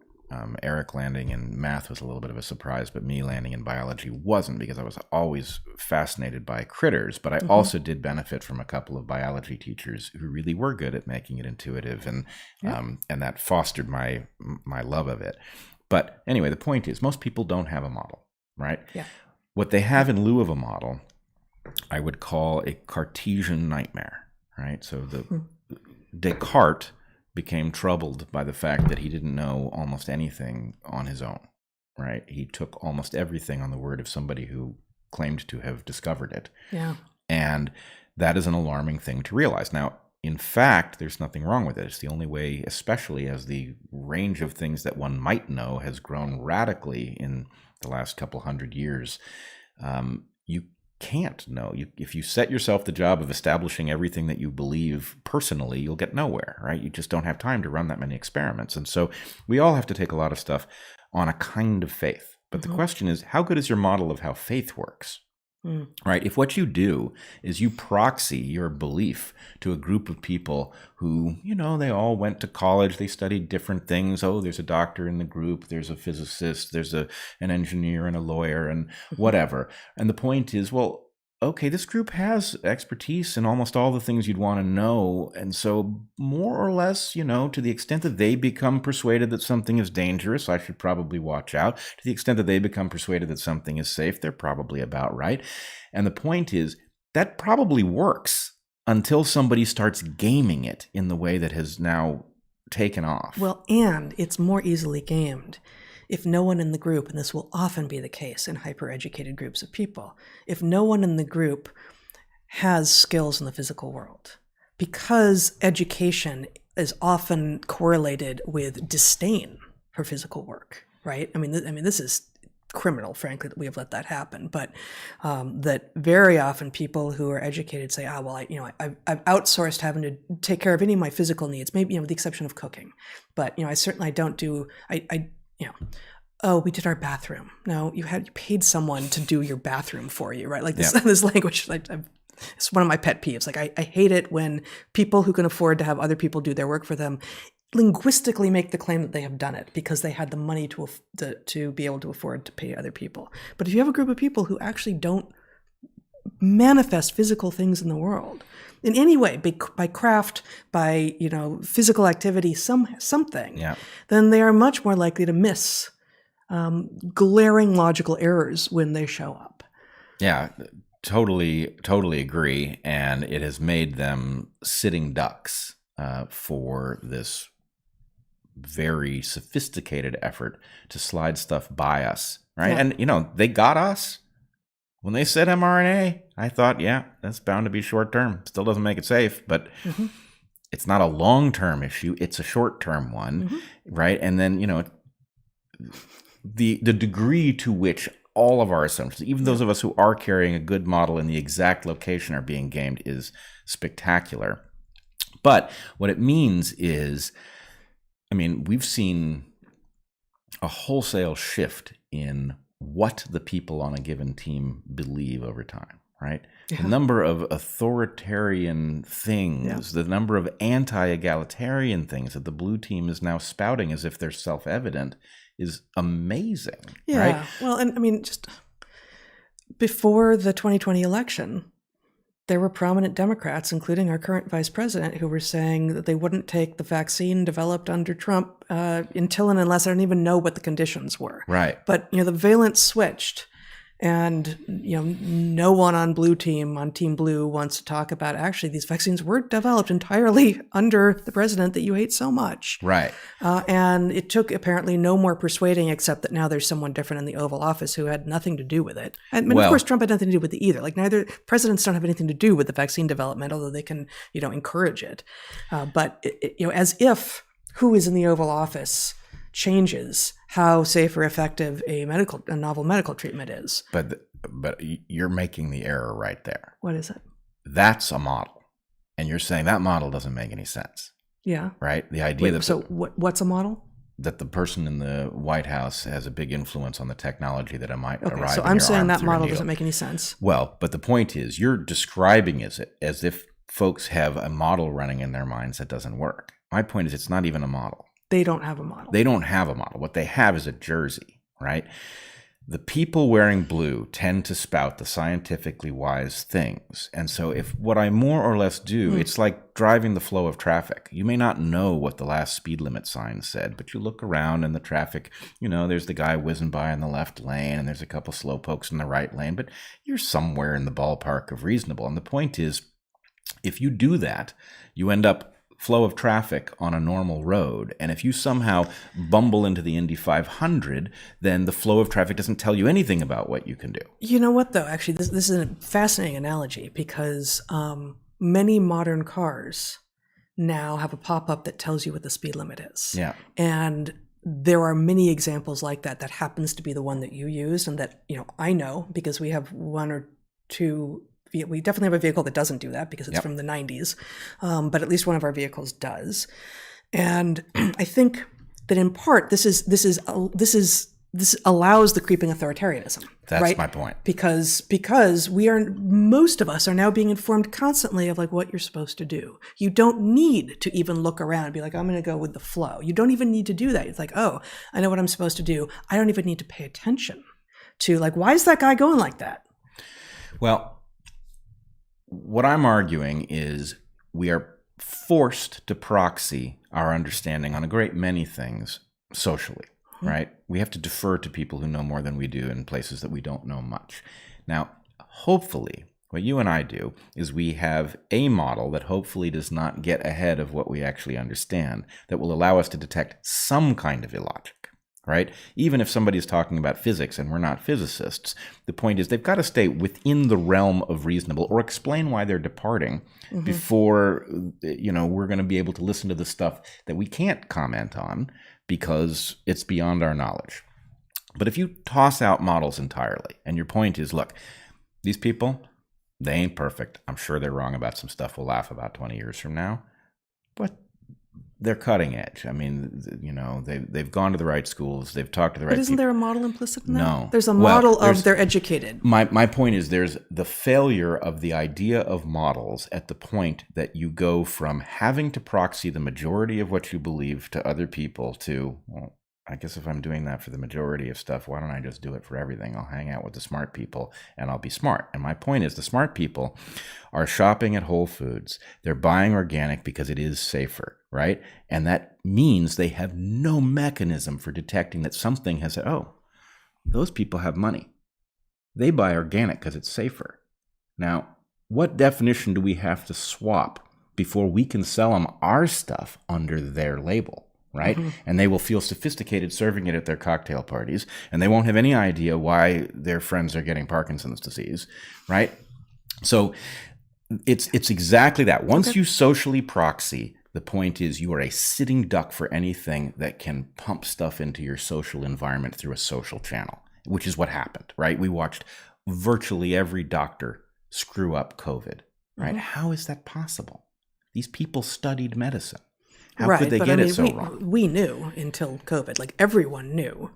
Eric landing in math was a little bit of a surprise, but me landing in biology wasn't, because I was always fascinated by critters. But I also did benefit from a couple of biology teachers who really were good at making it intuitive, and that fostered my love of it. But anyway, the point is, most people don't have a model, right? Yeah. What they have in lieu of a model, I would call a Cartesian nightmare, right? So Descartes became troubled by the fact that he didn't know almost anything on his own, right? He took almost everything on the word of somebody who claimed to have discovered it. Yeah. And that is an alarming thing to realize. Now, in fact, there's nothing wrong with it. It's the only way, especially as the range of things that one might know has grown radically in the last couple hundred years. You can't know. If you set yourself the job of establishing everything that you believe personally, you'll get nowhere, right? You just don't have time to run that many experiments. And so we all have to take a lot of stuff on a kind of faith. But the question is, how good is your model of how faith works? Right? If what you do is you proxy your belief to a group of people who, they all went to college, they studied different things. Oh, there's a doctor in the group, there's a physicist, there's an engineer and a lawyer and whatever. And the point is, well, okay, this group has expertise in almost all the things you'd want to know. And so more or less, to the extent that they become persuaded that something is dangerous, I should probably watch out. To the extent that they become persuaded that something is safe, they're probably about right. And the point is, that probably works until somebody starts gaming it in the way that has now taken off. Well, and it's more easily gamed if no one in the group, and this will often be the case in hyper-educated groups of people, if no one in the group has skills in the physical world, because education is often correlated with disdain for physical work, right? I mean, this is criminal, frankly, that we have let that happen. But that very often people who are educated say, I've outsourced having to take care of any of my physical needs, maybe with the exception of cooking. But I don't do. Oh, we did our bathroom. No, you paid someone to do your bathroom for you, right? Like this, this language. It's one of my pet peeves. Like I hate it when people who can afford to have other people do their work for them linguistically make the claim that they have done it because they had the money to be able to afford to pay other people. But if you have a group of people who actually don't manifest physical things in the world in any way, by craft, by physical activity, something, then they are much more likely to miss glaring logical errors when they show up. Yeah, totally agree. And it has made them sitting ducks for this very sophisticated effort to slide stuff by us, right? Yeah. And they got us. When they said mRNA, I thought, that's bound to be short term. Still doesn't make it safe, but it's not a long-term issue. It's a short-term one, right? And then, the degree to which all of our assumptions, even those of us who are carrying a good model in the exact location, are being gamed is spectacular. But what it means is, we've seen a wholesale shift in what the people on a given team believe over time, right? Yeah. The number of authoritarian things, the number of anti-egalitarian things that the blue team is now spouting as if they're self-evident is amazing, right? Well, and just before the 2020 election, there were prominent Democrats, including our current vice president, who were saying that they wouldn't take the vaccine developed under Trump until and unless I don't even know what the conditions were. Right. But, the valence switched. And, no one on Team Blue wants to talk about, actually, these vaccines were developed entirely under the president that you hate so much. Right. And it took apparently no more persuading, except that now there's someone different in the Oval Office who had nothing to do with it. And of course, Trump had nothing to do with it either. Like neither presidents don't have anything to do with the vaccine development, although they can, encourage it. But, as if who is in the Oval Office changes how safe or effective a novel medical treatment is. But you're making the error right there. What is it? That's a model. And you're saying that model doesn't make any sense. Yeah. Right? The idea what's a model? That the person in the White House has a big influence on the technology that might arrive. So I'm saying that model doesn't make any sense. Well, but the point is you're describing it as if folks have a model running in their minds that doesn't work. My point is it's not even a model. They don't have a model. They don't have a model. What they have is a jersey, right? The people wearing blue tend to spout the scientifically wise things. And so if what I more or less do, it's like driving the flow of traffic. You may not know what the last speed limit sign said, but you look around and the traffic, there's the guy whizzing by in the left lane and there's a couple slow pokes in the right lane, but you're somewhere in the ballpark of reasonable. And the point is, if you do that, you end up flow of traffic on a normal road. And if you somehow bumble into the Indy 500, then the flow of traffic doesn't tell you anything about what you can do. You know what, though? Actually, this is a fascinating analogy because many modern cars now have a pop-up that tells you what the speed limit is. Yeah. And there are many examples like that happens to be the one that you used and that, I know because we have one or we definitely have a vehicle that doesn't do that because it's from the 90s, but at least one of our vehicles does. And I think that in part this allows the creeping authoritarianism. That's right? my point. Because most of us are now being informed constantly of like what you're supposed to do. You don't need to even look around and be like, I'm going to go with the flow. You don't even need to do that. It's like, oh, I know what I'm supposed to do. I don't even need to pay attention to like, why is that guy going like that? Well, what I'm arguing is we are forced to proxy our understanding on a great many things socially. Right? We have to defer to people who know more than we do in places that we don't know much. Now, hopefully, what you and I do is we have a model that hopefully does not get ahead of what we actually understand, that will allow us to detect some kind of illogic, right? Even if somebody's talking about physics and we're not physicists, the point is they've got to stay within the realm of reasonable or explain why they're departing before, we're going to be able to listen to the stuff that we can't comment on because it's beyond our knowledge. But if you toss out models entirely, and your point is, look, these people, they ain't perfect. I'm sure they're wrong about some stuff we'll laugh about 20 years from now, but they're cutting edge. I mean, they've gone to the right schools. They've talked to the right people. But isn't there a model implicit in that? No. There's a model of they're educated. My point is there's the failure of the idea of models at the point that you go from having to proxy the majority of what you believe to other people to, well, I guess if I'm doing that for the majority of stuff, why don't I just do it for everything? I'll hang out with the smart people and I'll be smart. And my point is the smart people are shopping at Whole Foods. They're buying organic because it is safer, right? And that means they have no mechanism for detecting that something has said, oh, those people have money. They buy organic because it's safer. Now, what definition do we have to swap before we can sell them our stuff under their label? Right? And they will feel sophisticated serving it at their cocktail parties, and they won't have any idea why their friends are getting Parkinson's disease, right? So it's exactly that. Once you socially proxy, the point is you are a sitting duck for anything that can pump stuff into your social environment through a social channel, which is what happened, right? We watched virtually every doctor screw up COVID, right? How is that possible? These people studied medicine. How could they get it so wrong? We knew until COVID, like everyone knew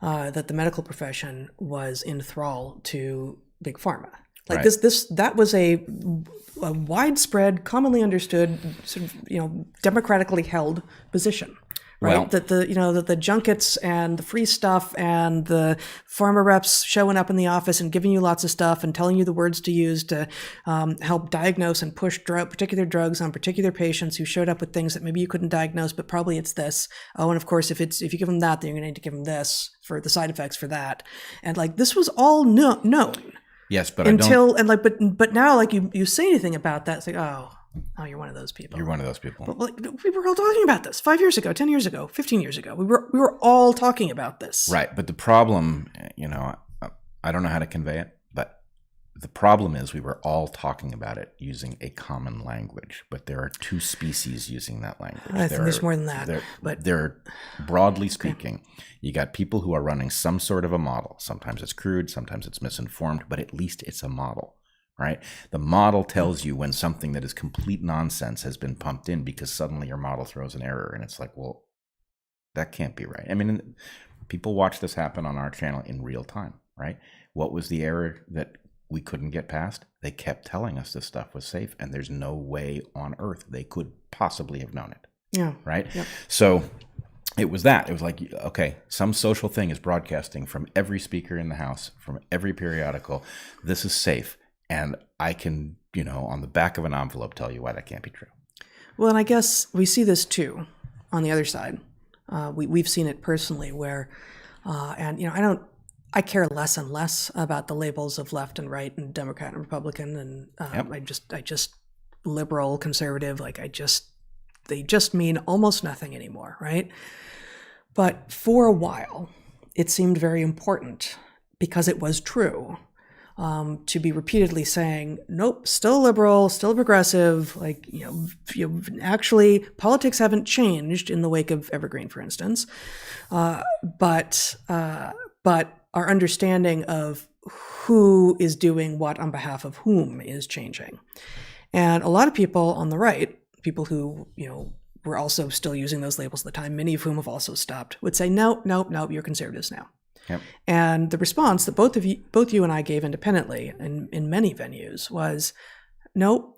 that the medical profession was in thrall to big pharma. Like that was a widespread, commonly understood, sort of, democratically held position. Right, well, that the junkets and the free stuff and the pharma reps showing up in the office and giving you lots of stuff and telling you the words to use to help diagnose and push particular drugs on particular patients who showed up with things that maybe you couldn't diagnose, but probably it's this. Oh, and of course, if you give them that, then you're going to need to give them this for the side effects for that. And like this was all known. Yes, but but now like you say anything about that, it's like oh, you're one of those people. You're one of those people. But like, we were all talking about this 5 years ago, 10 years ago, 15 years ago. We were all talking about this. Right. But the problem, I don't know how to convey it, but the problem is we were all talking about it using a common language. But there are two species using that language. I think there's more than that. They're broadly speaking, you got people who are running some sort of a model. Sometimes it's crude, sometimes it's misinformed, but at least it's a model. Right? The model tells you when something that is complete nonsense has been pumped in because suddenly your model throws an error. And it's like, well, that can't be right. I mean, people watch this happen on our channel in real time, right? What was the error that we couldn't get past? They kept telling us this stuff was safe, and there's no way on earth they could possibly have known it. Yeah. Right? Yep. So it was that. It was like, okay, some social thing is broadcasting from every speaker in the house, from every periodical. This is safe. And I can, on the back of an envelope tell you why that can't be true. Well, and I guess we see this too on the other side. We've seen it personally where, I care less and less about the labels of left and right and Democrat and Republican. And I just liberal, conservative, they just mean almost nothing anymore, right? But for a while, it seemed very important because it was true. To be repeatedly saying, nope, still liberal, still progressive, actually politics haven't changed in the wake of Evergreen, for instance. But our understanding of who is doing what on behalf of whom is changing. And a lot of people on the right, people who, were also still using those labels at the time, many of whom have also stopped, would say, no, you're conservatives now. Yep. And the response that both you and I gave independently in many venues was, no,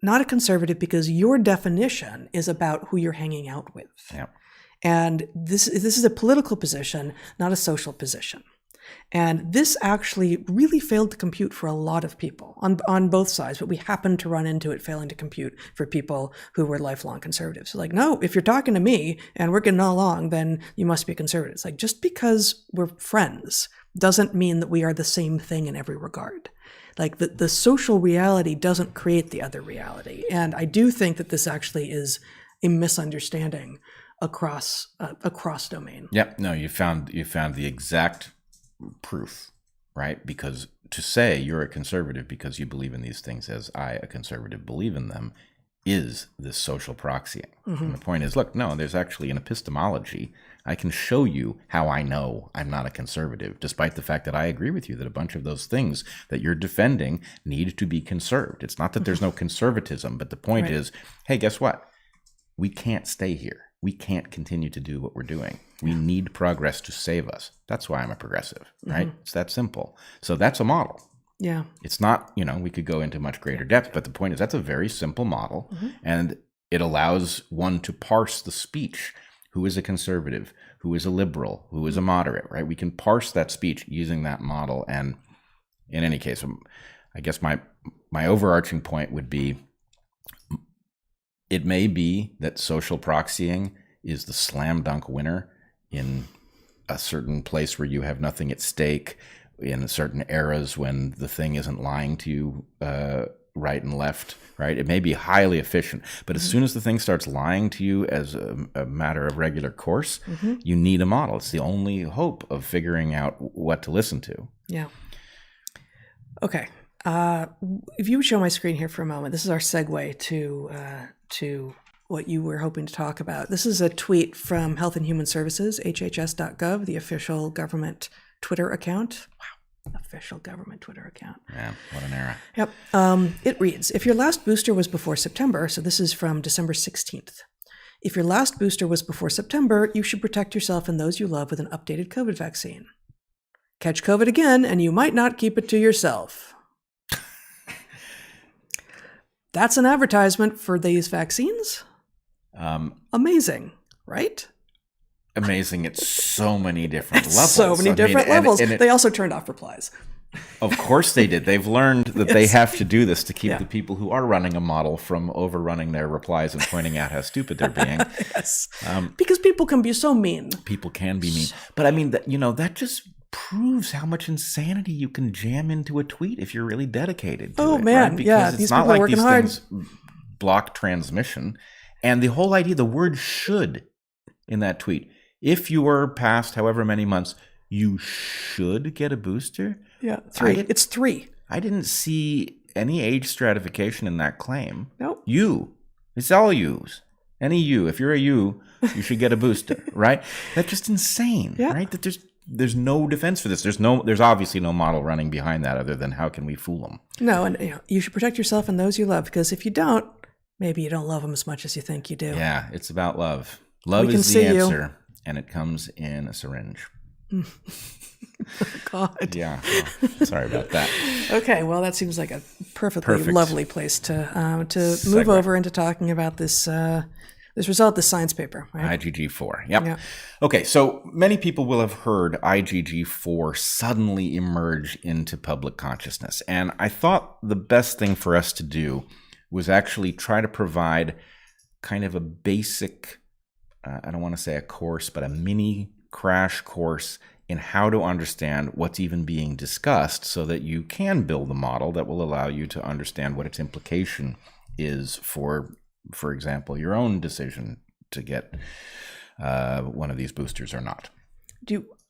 not a conservative, because your definition is about who you're hanging out with. Yep. And this is a political position, not a social position. And this actually really failed to compute for a lot of people on both sides, but we happened to run into it failing to compute for people who were lifelong conservatives. So like, no, if you're talking to me and we're getting along, then you must be conservative. It's like, just because we're friends doesn't mean that we are the same thing in every regard. Like the social reality doesn't create the other reality. And I do think that this actually is a misunderstanding across domain. Yep. No, you found the exact proof, right? Because to say you're a conservative because you believe in these things as I, a conservative, believe in them, is this social proxying. Mm-hmm. And the point is, look, no, there's actually an epistemology. I can show you how I know I'm not a conservative, despite the fact that I agree with you that a bunch of those things that you're defending need to be conserved. It's not that there's no conservatism, but the point is, hey, guess what? We can't stay here. We can't continue to do what we're doing. We need progress to save us. That's why I'm a progressive, right? Mm-hmm. It's that simple. So that's a model. Yeah. It's not, we could go into much greater depth, but the point is that's a very simple model, and it allows one to parse the speech. Who is a conservative? Who is a liberal? Who is a moderate, right? We can parse that speech using that model. And in any case, I guess my overarching point would be, it may be that social proxying is the slam dunk winner in a certain place where you have nothing at stake, in certain eras when the thing isn't lying to you right and left, right? It may be highly efficient, but as soon as the thing starts lying to you as a matter of regular course, you need a model. It's the only hope of figuring out what to listen to. Yeah. Okay. If you would show my screen here for a moment, this is our segue to what you were hoping to talk about. This is a tweet from Health and Human Services, hhs.gov, the official government Twitter account. Wow, official government Twitter account. Yeah, what an era. Yep. It reads, if your last booster was before September, so this is from December 16th. If your last booster was before September, you should protect yourself and those you love with an updated COVID vaccine. Catch COVID again, and you might not keep it to yourself. That's an advertisement for these vaccines? Amazing, right? Amazing at so many different levels. So many different levels. And they also turned off replies. Of course they did. They've learned that they have to do this to keep the people who are running a model from overrunning their replies and pointing out how stupid they're being. Yes. Because people can be so mean. People can be mean. But I mean, that just proves how much insanity you can jam into a tweet if you're really dedicated to it. Oh, man. Right? Because yeah. it's These not people are like working these hard. things block transmission. And the whole idea, the word should in that tweet, if you were past however many months, you should get a booster. Yeah, 3. It's 3. I didn't see any age stratification in that claim. Nope. It's all yous. Any you. If you're a you should get a booster, right? That's just insane, right? That there's no defense for this. There's obviously no model running behind that other than how can we fool them? No, and you should protect yourself and those you love, because if you don't, maybe you don't love them as much as you think you do. Yeah, it's about love. Love is the answer, and it comes in a syringe. Oh, God. Yeah. Well, sorry about that. Okay. Well, that seems like a perfect. Lovely place to move over into talking about this result, the science paper, right? IgG4. Yep. Okay. So many people will have heard IgG4 suddenly emerge into public consciousness. And I thought the best thing for us to do was actually try to provide kind of a basic, I don't want to say a course, but a mini crash course in how to understand what's even being discussed so that you can build a model that will allow you to understand what its implication is for example, your own decision to get one of these boosters or not.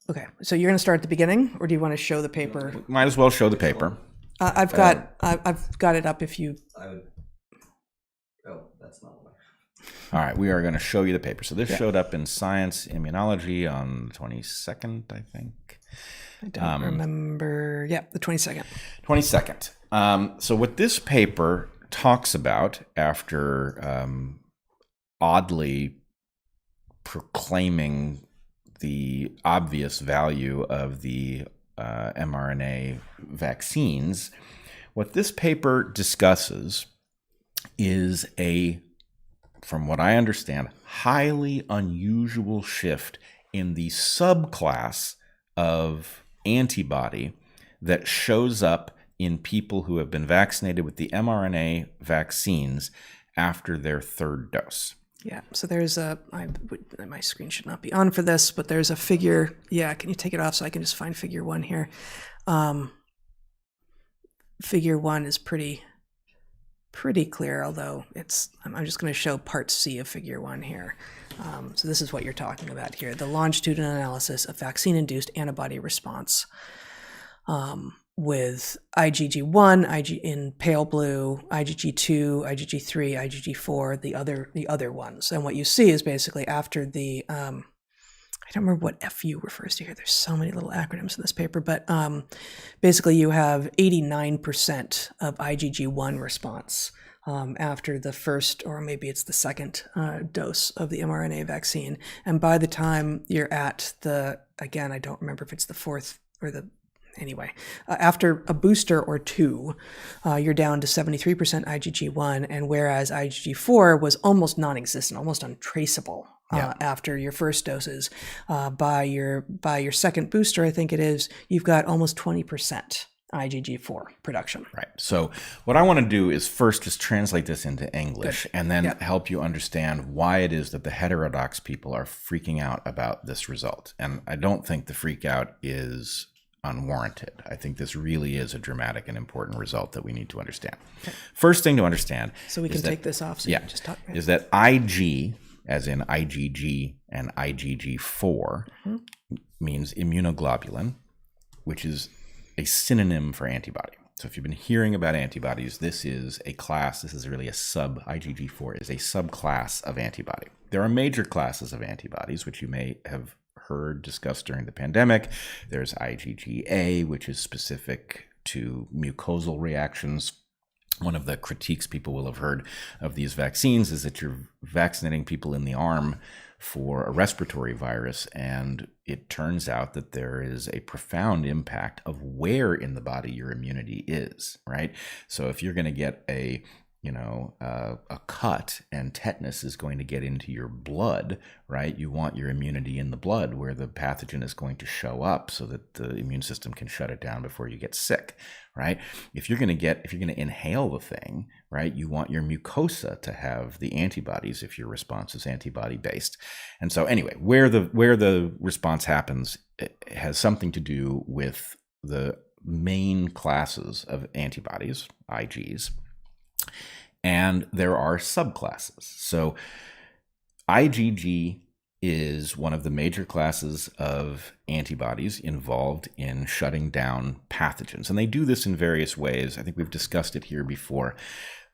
Okay, so you're going to start at the beginning, or do you want to show the paper? Might as well show the paper. I've got it up if you... That's not what All right, we are going to show you the paper. So this showed up in Science Immunology on the 22nd, I think. I don't remember. Yeah, the 22nd. 22nd. So what this paper talks about, after oddly proclaiming the obvious value of the mRNA vaccines, what this paper discusses is from what I understand, highly unusual shift in the subclass of antibody that shows up in people who have been vaccinated with the mRNA vaccines after their third dose. Yeah, so there's my screen should not be on for this, but there's a figure. Yeah, can you take it off so I can just find figure 1 here? Figure 1 is pretty clear, although I'm just going to show part C of figure 1 here. So this is what you're talking about here, the longitudinal analysis of vaccine-induced antibody response with IgG1, in pale blue, IgG2, IgG3, IgG4, the other ones. And what you see is basically after the, I don't remember what FU refers to here. There's so many little acronyms in this paper, but basically you have 89% of IgG1 response after the first, or maybe it's the second dose of the mRNA vaccine. And by the time you're at again, I don't remember if it's the fourth or anyway, after a booster or two, you're down to 73% IgG1, and whereas IgG4 was almost non-existent, almost untraceable after your first doses, by your second booster, I think it is, you've got almost 20% IgG4 production. Right. So what I want to do is first just translate this into English and then help you understand why it is that the heterodox people are freaking out about this result. And I don't think the freak out is unwarranted. I think this really is a dramatic and important result that we need to understand. Okay. First thing to understand, so we can take this off. So you can just talk. Is that Ig, as in IgG and IgG4, means immunoglobulin, which is a synonym for antibody. So if you've been hearing about antibodies, this is a class. This is really IgG4 is a subclass of antibody. There are major classes of antibodies, which you may have heard discussed during the pandemic. There's IgG-A, which is specific to mucosal reactions. One of the critiques people will have heard of these vaccines is that you're vaccinating people in the arm for a respiratory virus, and it turns out that there is a profound impact of where in the body your immunity is, right? So if you're going to get a cut and tetanus is going to get into your blood, right? You want your immunity in the blood where the pathogen is going to show up so that the immune system can shut it down before you get sick, right? If you're going to inhale the thing, right, you want your mucosa to have the antibodies if your response is antibody based. And so anyway, where the response happens, it has something to do with the main classes of antibodies, Igs. And there are subclasses. So IgG is one of the major classes of antibodies involved in shutting down pathogens. And they do this in various ways. I think we've discussed it here before.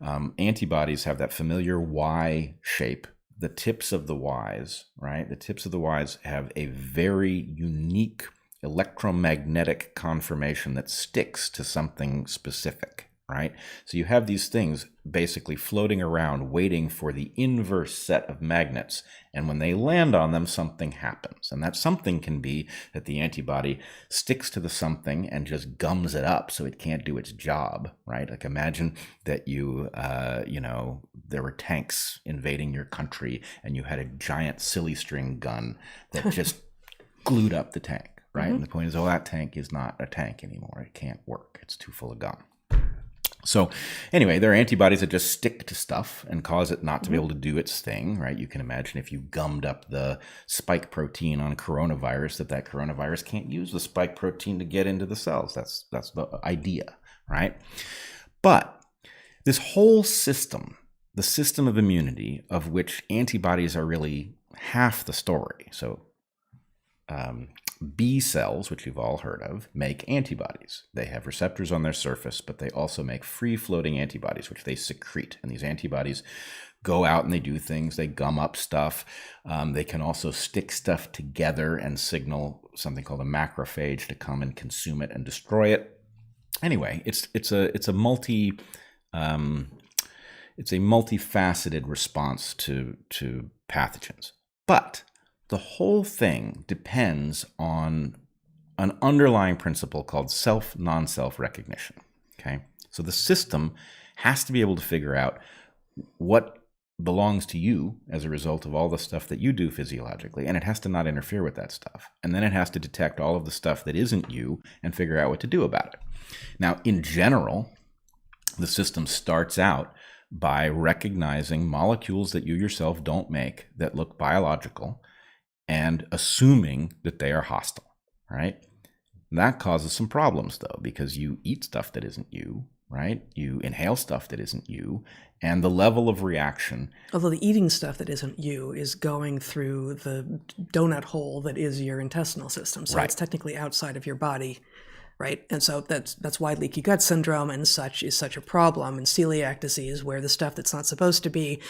Antibodies have that familiar Y shape. The tips of the Ys, right? The tips of the Ys have a very unique electromagnetic conformation that sticks to something specific. Right? So you have these things basically floating around waiting for the inverse set of magnets. And when they land on them, something happens. And that something can be that the antibody sticks to the something and just gums it up so it can't do its job, right? Like imagine that there were tanks invading your country and you had a giant silly string gun that just glued up the tank, right? And the point is, that tank is not a tank anymore. It can't work. It's too full of gum. So anyway, there are antibodies that just stick to stuff and cause it not to be able to do its thing, right? You can imagine if you gummed up the spike protein on coronavirus, that coronavirus can't use the spike protein to get into the cells. That's the idea, right? But this whole system, the system of immunity, of which antibodies are really half the story. So B cells, which you've all heard of, make antibodies. They have receptors on their surface, but they also make free-floating antibodies, which they secrete. And these antibodies go out and they do things. They gum up stuff. They can also stick stuff together and signal something called a macrophage to come and consume it and destroy it. Anyway, it's a multifaceted response to pathogens. But the whole thing depends on an underlying principle called self-non-self recognition. Okay, so the system has to be able to figure out what belongs to you as a result of all the stuff that you do physiologically, and it has to not interfere with that stuff. And then it has to detect all of the stuff that isn't you and figure out what to do about it. Now, in general, the system starts out by recognizing molecules that you yourself don't make that look biological and assuming that they are hostile, right? And that causes some problems, though, because you eat stuff that isn't you, right? You inhale stuff that isn't you, and the level of reaction. Although the eating stuff that isn't you is going through the donut hole that is your intestinal system. So It's technically outside of your body, right? And so that's why leaky gut syndrome and such is such a problem, and celiac disease, where the stuff that's not supposed to be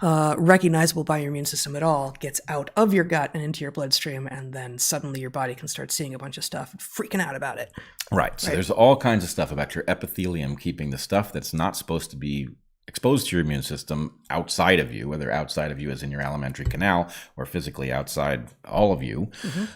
recognizable by your immune system at all gets out of your gut and into your bloodstream, and then suddenly your body can start seeing a bunch of stuff and freaking out about it. Right. So there's all kinds of stuff about your epithelium keeping the stuff that's not supposed to be exposed to your immune system outside of you, whether outside of you as in your alimentary canal or physically outside all of you.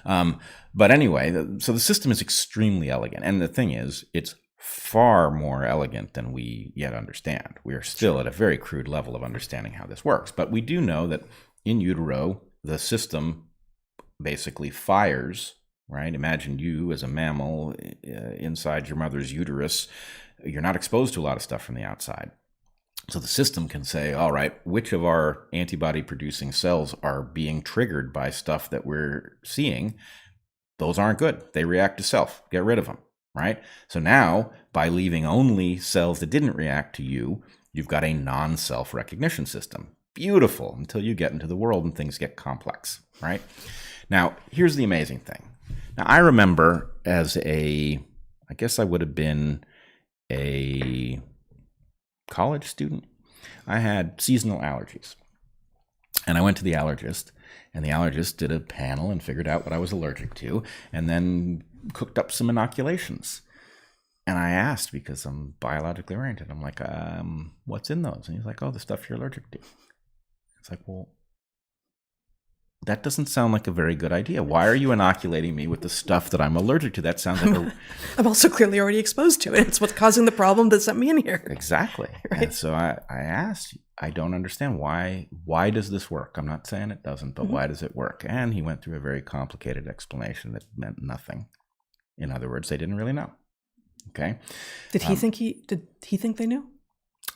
But anyway, so the system is extremely elegant. And the thing is, it's far more elegant than we yet understand. We are still at a very crude level of understanding how this works. But we do know that in utero, the system basically fires, right? Imagine you as a mammal inside your mother's uterus. You're not exposed to a lot of stuff from the outside. So the system can say, all right, which of our antibody-producing cells are being triggered by stuff that we're seeing? Those aren't good. They react to self. Get rid of them. Right? So now, by leaving only cells that didn't react to you, you've got a non-self recognition system. Beautiful, until you get into the world and things get complex, right? Now, here's the amazing thing. Now, I remember I guess I would have been a college student. I had seasonal allergies. And I went to the allergist, and the allergist did a panel and figured out what I was allergic to, and then cooked up some inoculations. And I asked, because I'm biologically oriented, I'm like, what's in those? And he's like, oh, the stuff you're allergic to. It's like, well, that doesn't sound like a very good idea. Why are you inoculating me with the stuff that I'm allergic to? That sounds like I'm also clearly already exposed to it. It's what's causing the problem that sent me in here. Exactly. Right? And so I asked, I don't understand why does this work? I'm not saying it doesn't, but why does it work? And he went through a very complicated explanation that meant nothing. In other words, they didn't really know. Okay. Did he think they knew?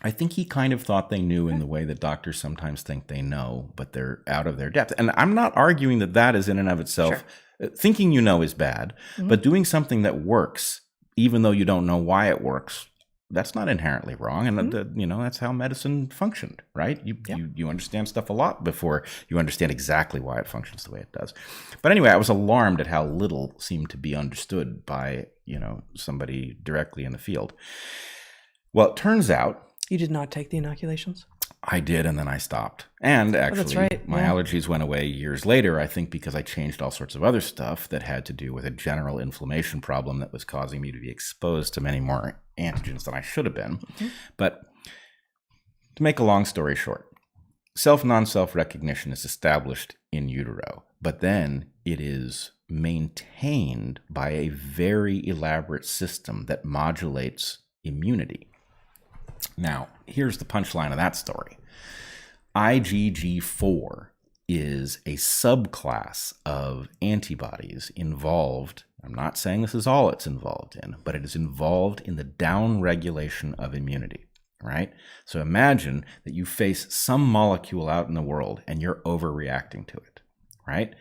I think he kind of thought they knew in the way that doctors sometimes think they know, but they're out of their depth. And I'm not arguing that is in and of itself. Sure. Thinking you know is bad, but doing something that works, even though you don't know why it works, that's not inherently wrong. And that's how medicine functioned, right? You understand stuff a lot before you understand exactly why it functions the way it does. But anyway, I was alarmed at how little seemed to be understood by, somebody directly in the field. Well, it turns out, you did not take the inoculations? I did, and then I stopped. And actually, that's right. My allergies went away years later, I think because I changed all sorts of other stuff that had to do with a general inflammation problem that was causing me to be exposed to many more antigens than I should have been. But to make a long story short, self-non-self recognition is established in utero, but then it is maintained by a very elaborate system that modulates immunity. Now, here's the punchline of that story. IgG4 is a subclass of antibodies involved. I'm not saying this is all it's involved in, but it is involved in the downregulation of immunity, right? So imagine that you face some molecule out in the world and you're overreacting to it, right?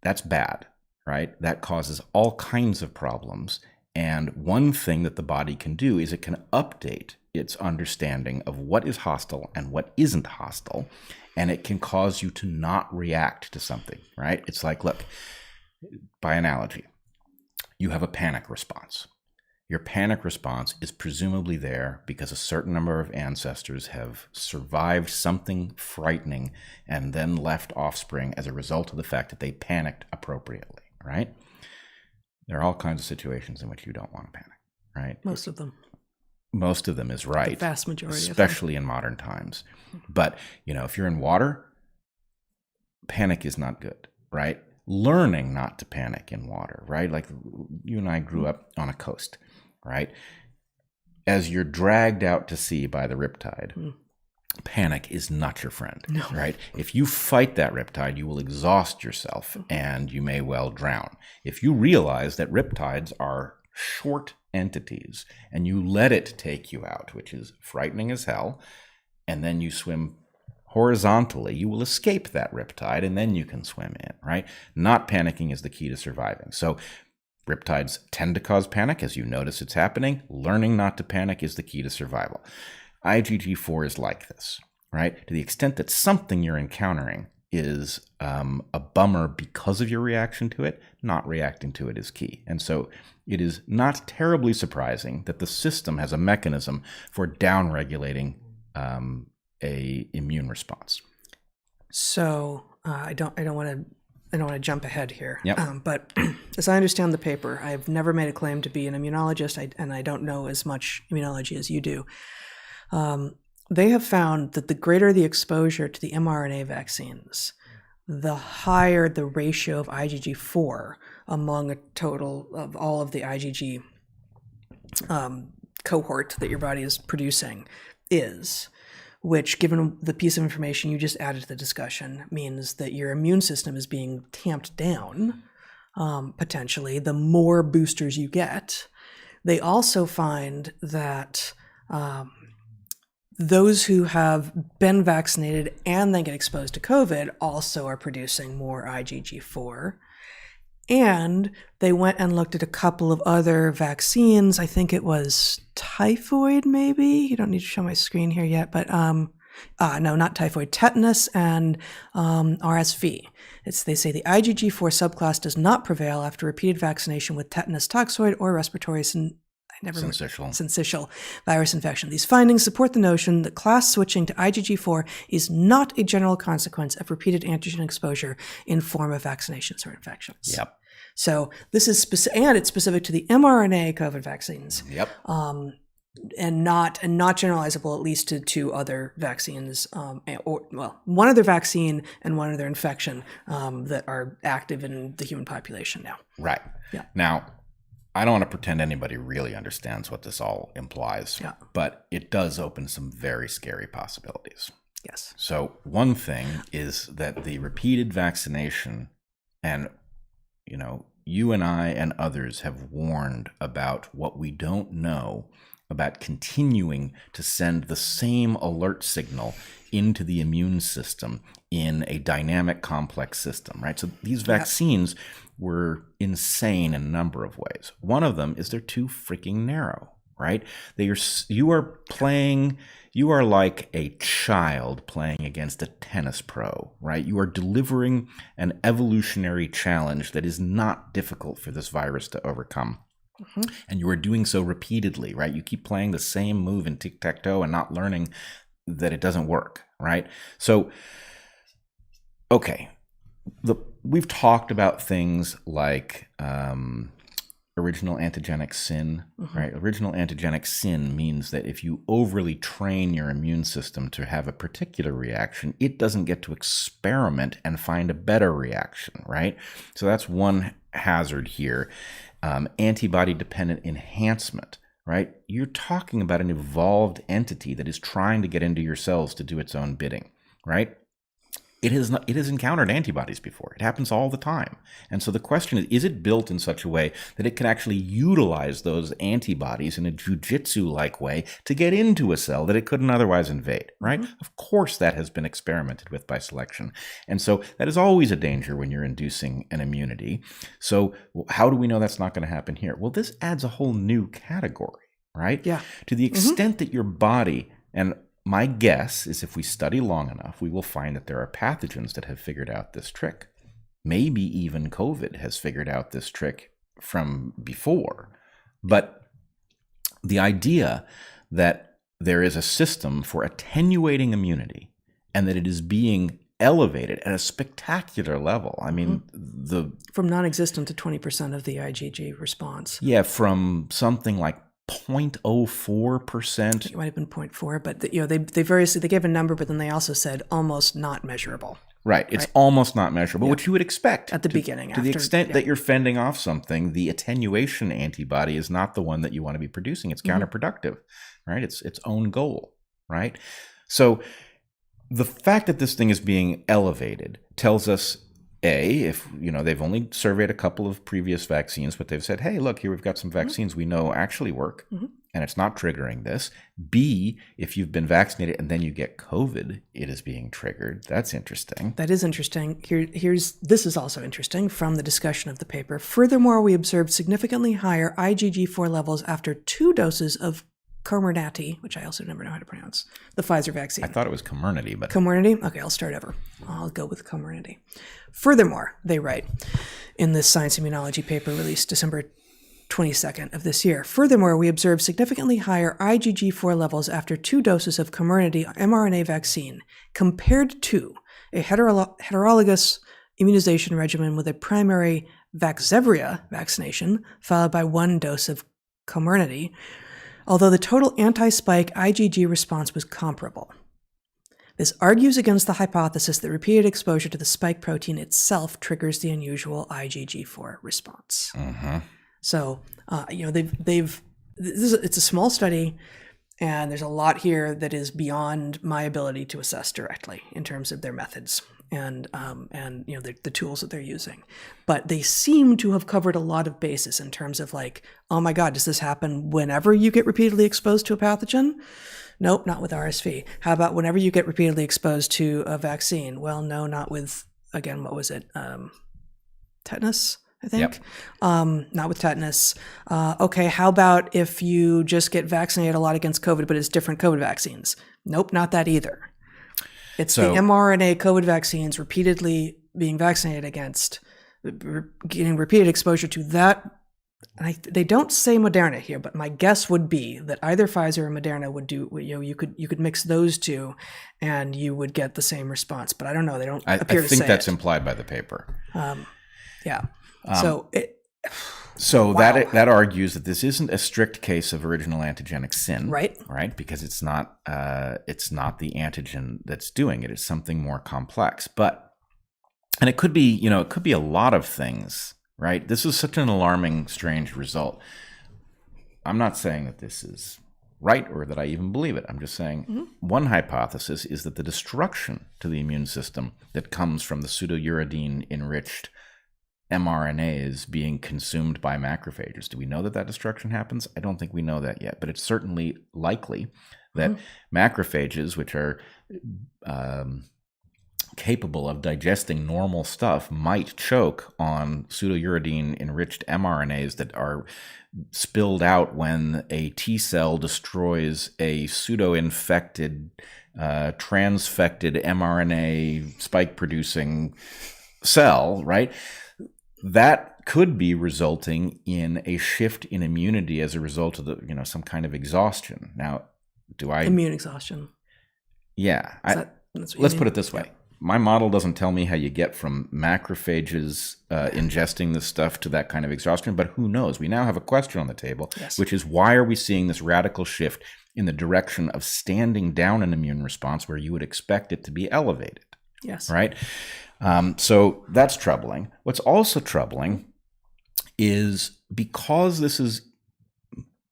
That's bad, right? That causes all kinds of problems. And one thing that the body can do is it can update its understanding of what is hostile and what isn't hostile, and it can cause you to not react to something, right? It's like, look, by analogy, you have a panic response. Your panic response is presumably there because a certain number of ancestors have survived something frightening and then left offspring as a result of the fact that they panicked appropriately, right? There are all kinds of situations in which you don't want to panic, right? Most of them. Most of them is right. The vast majority especially in modern times. But, if you're in water, panic is not good, right? Learning not to panic in water, right? Like you and I grew up on a coast, right? As you're dragged out to sea by the riptide, panic is not your friend, right? If you fight that riptide, you will exhaust yourself and you may well drown. If you realize that riptides are short entities and you let it take you out, which is frightening as hell, and then you swim horizontally, you will escape that riptide and then you can swim in, right? Not panicking is the key to surviving. So riptides tend to cause panic as you notice it's happening. Learning not to panic is the key to survival. IgG4 is like this, right? To the extent that something you're encountering is a bummer because of your reaction to it, not reacting to it is key. And so it is not terribly surprising that the system has a mechanism for downregulating a immune response. So I don't want to jump ahead here. Yep. But as I understand the paper, I've never made a claim to be an immunologist, and I don't know as much immunology as you do. They have found that the greater the exposure to the mRNA vaccines, the higher the ratio of IgG4 among a total of all of the IgG cohort that your body is producing is, which, given the piece of information you just added to the discussion, means that your immune system is being tamped down, potentially, the more boosters you get. They also find that those who have been vaccinated and then get exposed to COVID also are producing more IgG4. And they went and looked at a couple of other vaccines. I think it was typhoid, maybe. You don't need to show my screen here yet, but no, not typhoid, tetanus and RSV. They say the IgG4 subclass does not prevail after repeated vaccination with tetanus toxoid or respiratory syncytial virus infection. These findings support the notion that class switching to IgG4 is not a general consequence of repeated antigen exposure in form of vaccinations or infections. Yep. So this is and it's specific to the mRNA COVID vaccines. Yep. And not generalizable, at least to two other vaccines, one other vaccine and one other infection that are active in the human population now. Right. Yeah. Now, I don't want to pretend anybody really understands what this all implies, but it does open some very scary possibilities. Yes. So one thing is that the repeated vaccination, and you and I and others have warned about what we don't know about continuing to send the same alert signal into the immune system in a dynamic, complex system, right? So these vaccines were insane in a number of ways. One of them is they're too freaking narrow, right? You are like a child playing against a tennis pro, right? You are delivering an evolutionary challenge that is not difficult for this virus to overcome. Mm-hmm. And you are doing so repeatedly, right? You keep playing the same move in tic-tac-toe and not learning that it doesn't work, right? So, okay, we've talked about things like original antigenic sin, right? Original antigenic sin means that if you overly train your immune system to have a particular reaction, it doesn't get to experiment and find a better reaction, right? So that's one hazard here. Antibody-dependent enhancement, right? You're talking about an evolved entity that is trying to get into your cells to do its own bidding, right? It has encountered antibodies before. It happens all the time. And so the question is it built in such a way that it can actually utilize those antibodies in a jujitsu-like way to get into a cell that it couldn't otherwise invade, right? Mm-hmm. Of course, that has been experimented with by selection. And so that is always a danger when you're inducing an immunity. So how do we know that's not going to happen here? Well, this adds a whole new category, right? Yeah. To the extent that your body, and my guess is if we study long enough, we will find that there are pathogens that have figured out this trick. Maybe even COVID has figured out this trick from before. But the idea that there is a system for attenuating immunity and that it is being elevated at a spectacular level. I mean, from non-existent to 20% of the IgG response. Yeah, from something like 0.04%. It might have been 0.4, but they gave a number, but then they also said almost not measurable. Right. It's almost not measurable, which you would expect. At the beginning. To the extent that you're fending off something, the attenuation antibody is not the one that you want to be producing. It's counterproductive, right? It's its own goal, right? So the fact that this thing is being elevated tells us, if they've only surveyed a couple of previous vaccines, but they've said, hey, look, here we've got some vaccines we know actually work, and it's not triggering this. B, if you've been vaccinated and then you get COVID, it is being triggered. That's interesting. That is interesting. This is also interesting from the discussion of the paper. Furthermore, we observed significantly higher IgG4 levels after 2 doses of Comirnaty, which I also never know how to pronounce, the Pfizer vaccine. I thought it was Comirnaty, but... Comirnaty? Okay, I'll start over. I'll go with Comirnaty. Furthermore, they write in this Science Immunology paper released December 22nd of this year, furthermore, we observed significantly higher IgG4 levels after 2 doses of Comirnaty mRNA vaccine compared to a heterologous immunization regimen with a primary Vaxzevria vaccination followed by 1 dose of Comirnaty, although the total anti-spike IgG response was comparable. This argues against the hypothesis that repeated exposure to the spike protein itself triggers the unusual IgG4 response. So, it's a small study, and there's a lot here that is beyond my ability to assess directly in terms of their methods and the tools that they're using. But they seem to have covered a lot of bases in terms of like, oh my God, does this happen whenever you get repeatedly exposed to a pathogen? Nope, not with RSV. How about whenever you get repeatedly exposed to a vaccine? Well, no, not with, again, what was it? Tetanus, I think. Yep. Not with tetanus. Okay, how about if you just get vaccinated a lot against COVID, but it's different COVID vaccines? Nope, not that either. It's the mRNA COVID vaccines repeatedly being vaccinated against, getting repeated exposure to that. And they don't say Moderna here, but my guess would be that either Pfizer or Moderna would do. You could mix those two, and you would get the same response. But I don't know. They don't appear to say it. I think that's implied by the paper. So wow. that argues that this isn't a strict case of original antigenic sin, right? Because it's not the antigen that's doing it; it's something more complex. And it could be, it could be a lot of things, right? This is such an alarming, strange result. I'm not saying that this is right or that I even believe it. I'm just saying one hypothesis is that the destruction to the immune system that comes from the pseudouridine enriched mRNAs being consumed by macrophages. Do we know that destruction happens? I don't think we know that yet, but it's certainly likely that macrophages, which are capable of digesting normal stuff, might choke on pseudouridine enriched mRNAs that are spilled out when a T cell destroys a pseudo-infected, transfected mRNA spike-producing cell, right? That could be resulting in a shift in immunity as a result of some kind of exhaustion. Now, immune exhaustion? Yeah. Let's put it this way. My model doesn't tell me how you get from macrophages ingesting this stuff to that kind of exhaustion, but who knows? We now have a question on the table, which is why are we seeing this radical shift in the direction of standing down an immune response where you would expect it to be elevated? Yes. Right? So that's troubling. What's also troubling is because this is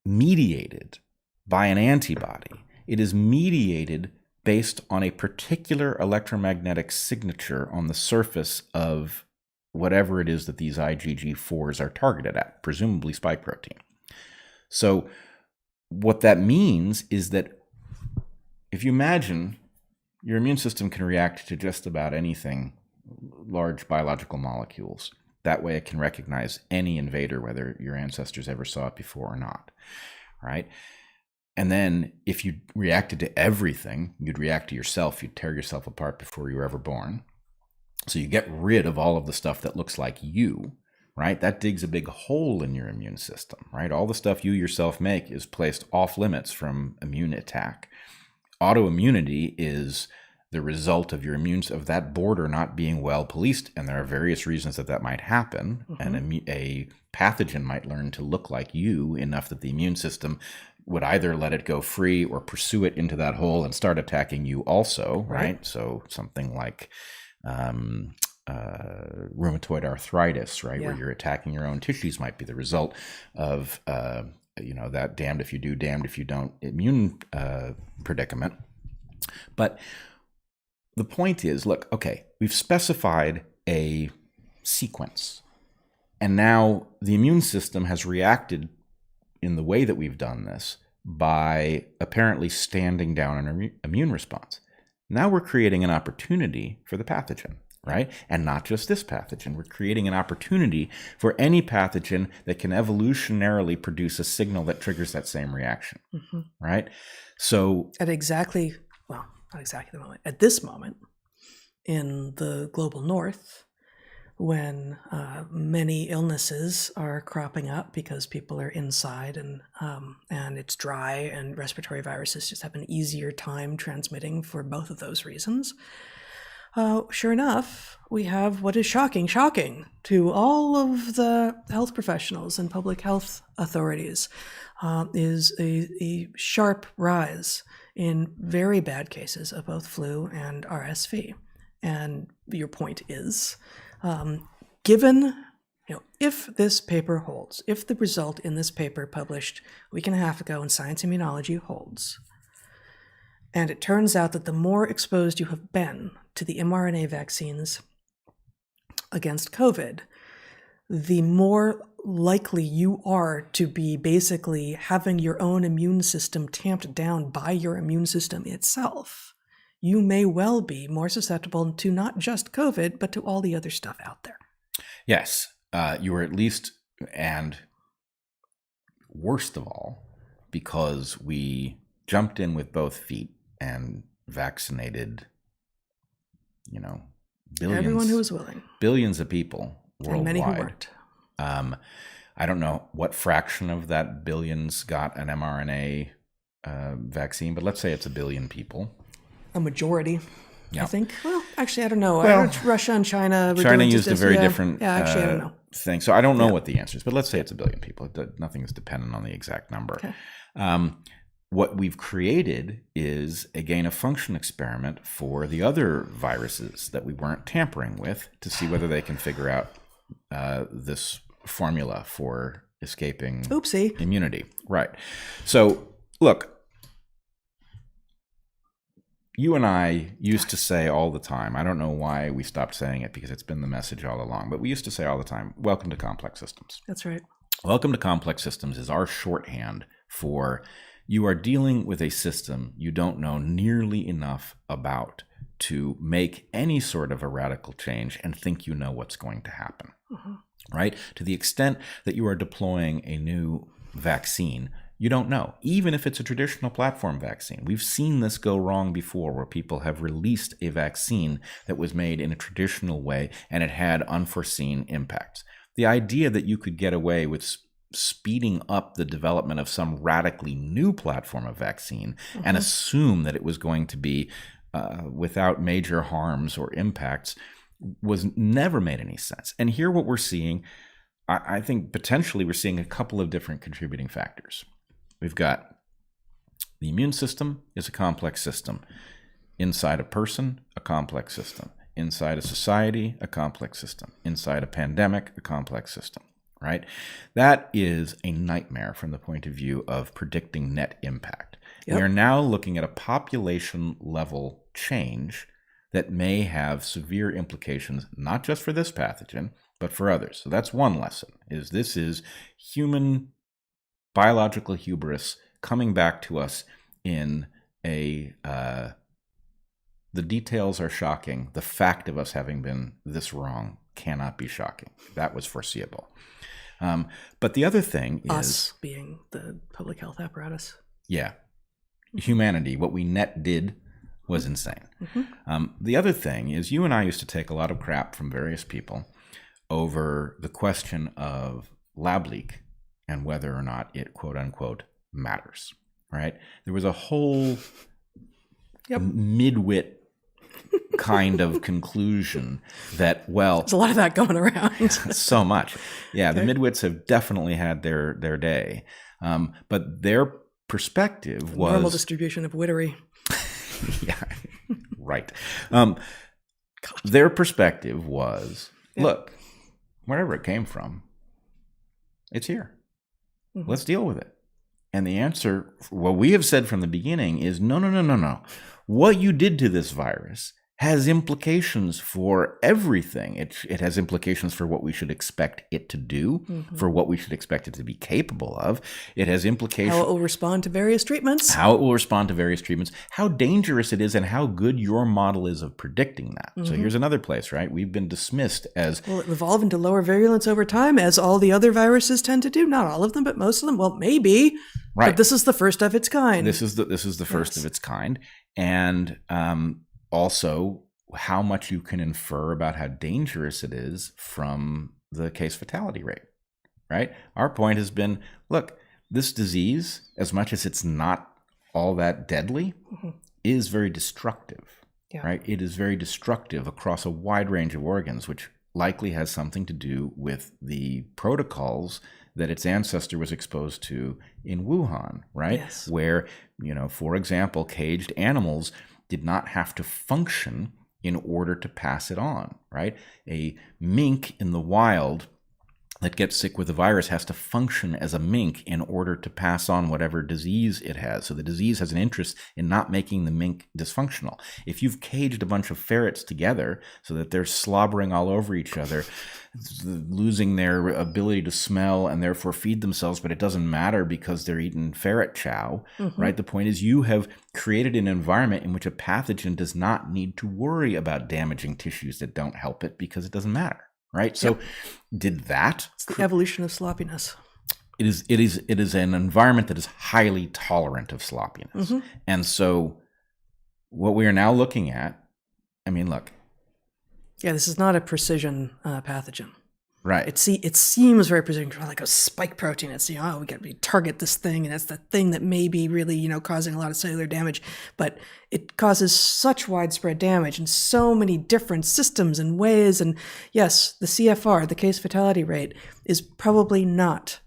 mediated by an antibody, it is mediated based on a particular electromagnetic signature on the surface of whatever it is that these IgG4s are targeted at, presumably spike protein. So what that means is that if you imagine your immune system can react to just about anything, large biological molecules. That way it can recognize any invader, whether your ancestors ever saw it before or not, right? And then if you reacted to everything, you'd react to yourself. You'd tear yourself apart before you were ever born. So you get rid of all of the stuff that looks like you. right? That digs a big hole in your immune system, right? All the stuff you yourself make is placed off limits from immune attack. Autoimmunity is the result of of that border not being well policed, and there are various reasons that might happen. And a pathogen might learn to look like you enough that the immune system would either let it go free or pursue it into that hole and start attacking you also, right? So something like rheumatoid arthritis, right, where you're attacking your own tissues, might be the result of that damned if you do, damned if you don't immune predicament. But the point is, look, okay, we've specified a sequence, and now the immune system has reacted in the way that we've done this by apparently standing down an immune response. Now we're creating an opportunity for the pathogen, right? And not just this pathogen. We're creating an opportunity for any pathogen that can evolutionarily produce a signal that triggers that same reaction, right? So not exactly the moment. At this moment, in the global north, when many illnesses are cropping up because people are inside and it's dry, and respiratory viruses just have an easier time transmitting for both of those reasons. Sure enough, we have what is shocking to all of the health professionals and public health authorities, is a sharp rise in very bad cases of both flu and RSV. And your point is, given, if this paper holds, if the result in this paper published a week and a half ago in Science Immunology holds, and it turns out that the more exposed you have been to the mRNA vaccines against COVID, the more likely you are to be basically having your own immune system tamped down by your immune system itself. You may well be more susceptible to not just COVID, but to all the other stuff out there. Yes, you are, at least, and worst of all, because we jumped in with both feet and vaccinated, billions. Everyone who was willing. Billions of people worldwide. And many who weren't. I don't know what fraction of that billions got an mRNA vaccine, but let's say it's 1 billion people. A majority, yeah. I think. Well, actually, I don't know. Well, Russia and China. China used a very different I don't know. thing. So I don't know what the answer is, but let's say it's 1 billion people. Nothing is dependent on the exact number. Okay. What we've created is a gain-of-function experiment for the other viruses that we weren't tampering with to see whether they can figure out this formula for escaping immunity. Right. So, look, you and I used to say all the time, I don't know why we stopped saying it because it's been the message all along, but we used to say all the time, welcome to complex systems. That's right. Welcome to complex systems is our shorthand for you are dealing with a system you don't know nearly enough about to make any sort of a radical change and think you know what's going to happen, right? To the extent that you are deploying a new vaccine, you don't know, even if it's a traditional platform vaccine. We've seen this go wrong before, where people have released a vaccine that was made in a traditional way and it had unforeseen impacts. The idea that you could get away with speeding up the development of some radically new platform of vaccine and assume that it was going to be without major harms or impacts was never made any sense. And here what we're seeing, I think potentially we're seeing a couple of different contributing factors. We've got the immune system is a complex system. Inside a person, a complex system. Inside a society, a complex system. Inside a pandemic, a complex system, right? That is a nightmare from the point of view of predicting net impact. Yep. We are now looking at a population level change that may have severe implications, not just for this pathogen, but for others. So that's one lesson, is this is human biological hubris coming back to us in the details are shocking. The fact of us having been this wrong cannot be shocking. That was foreseeable. But the other thing is... Us being the public health apparatus. Yeah. Humanity, what we net did was insane. The other thing is you and I used to take a lot of crap from various people over the question of lab leak and whether or not it, quote unquote, matters, right? There was a whole midwit kind of conclusion that, well, there's a lot of that going around. so much. Yeah, the midwits have definitely had their day. But their perspective was... normal distribution of wittery. Yeah, right. Their perspective was, look, wherever it came from, it's here. Mm-hmm. Let's deal with it. And the answer, what we have said from the beginning is no. What you did to this virus has implications for everything. It has implications for what we should expect it to do, for what we should expect it to be capable of. It has implications... how it will respond to various treatments. How dangerous it is, and how good your model is of predicting that. So here's another place, right? We've been dismissed as... will it evolve into lower virulence over time, as all the other viruses tend to do? Not all of them, but most of them. Well, maybe. Right. But this is the first of its kind. This is the first of its kind. And... also, how much you can infer about how dangerous it is from the case fatality rate, right? Our point has been, look, this disease, as much as it's not all that deadly, is very destructive, right? It is very destructive across a wide range of organs, which likely has something to do with the protocols that its ancestor was exposed to in Wuhan, right? Yes. Where, for example, caged animals did not have to function in order to pass it on, right? A mink in the wild that gets sick with the virus has to function as a mink in order to pass on whatever disease it has. So the disease has an interest in not making the mink dysfunctional. If you've caged a bunch of ferrets together so that they're slobbering all over each other, losing their ability to smell and therefore feed themselves, but it doesn't matter because they're eating ferret chow, right? The point is you have created an environment in which a pathogen does not need to worry about damaging tissues that don't help it because it doesn't matter, right? So did that... it's the evolution of sloppiness. It is an environment that is highly tolerant of sloppiness. And so what we are now looking at, look. Yeah, this is not a precision pathogen. Right. It seems very precision, like a spike protein. It's, we got to target this thing, and it's the thing that may be really, causing a lot of cellular damage. But it causes such widespread damage in so many different systems and ways. And yes, the CFR, the case fatality rate, is probably not,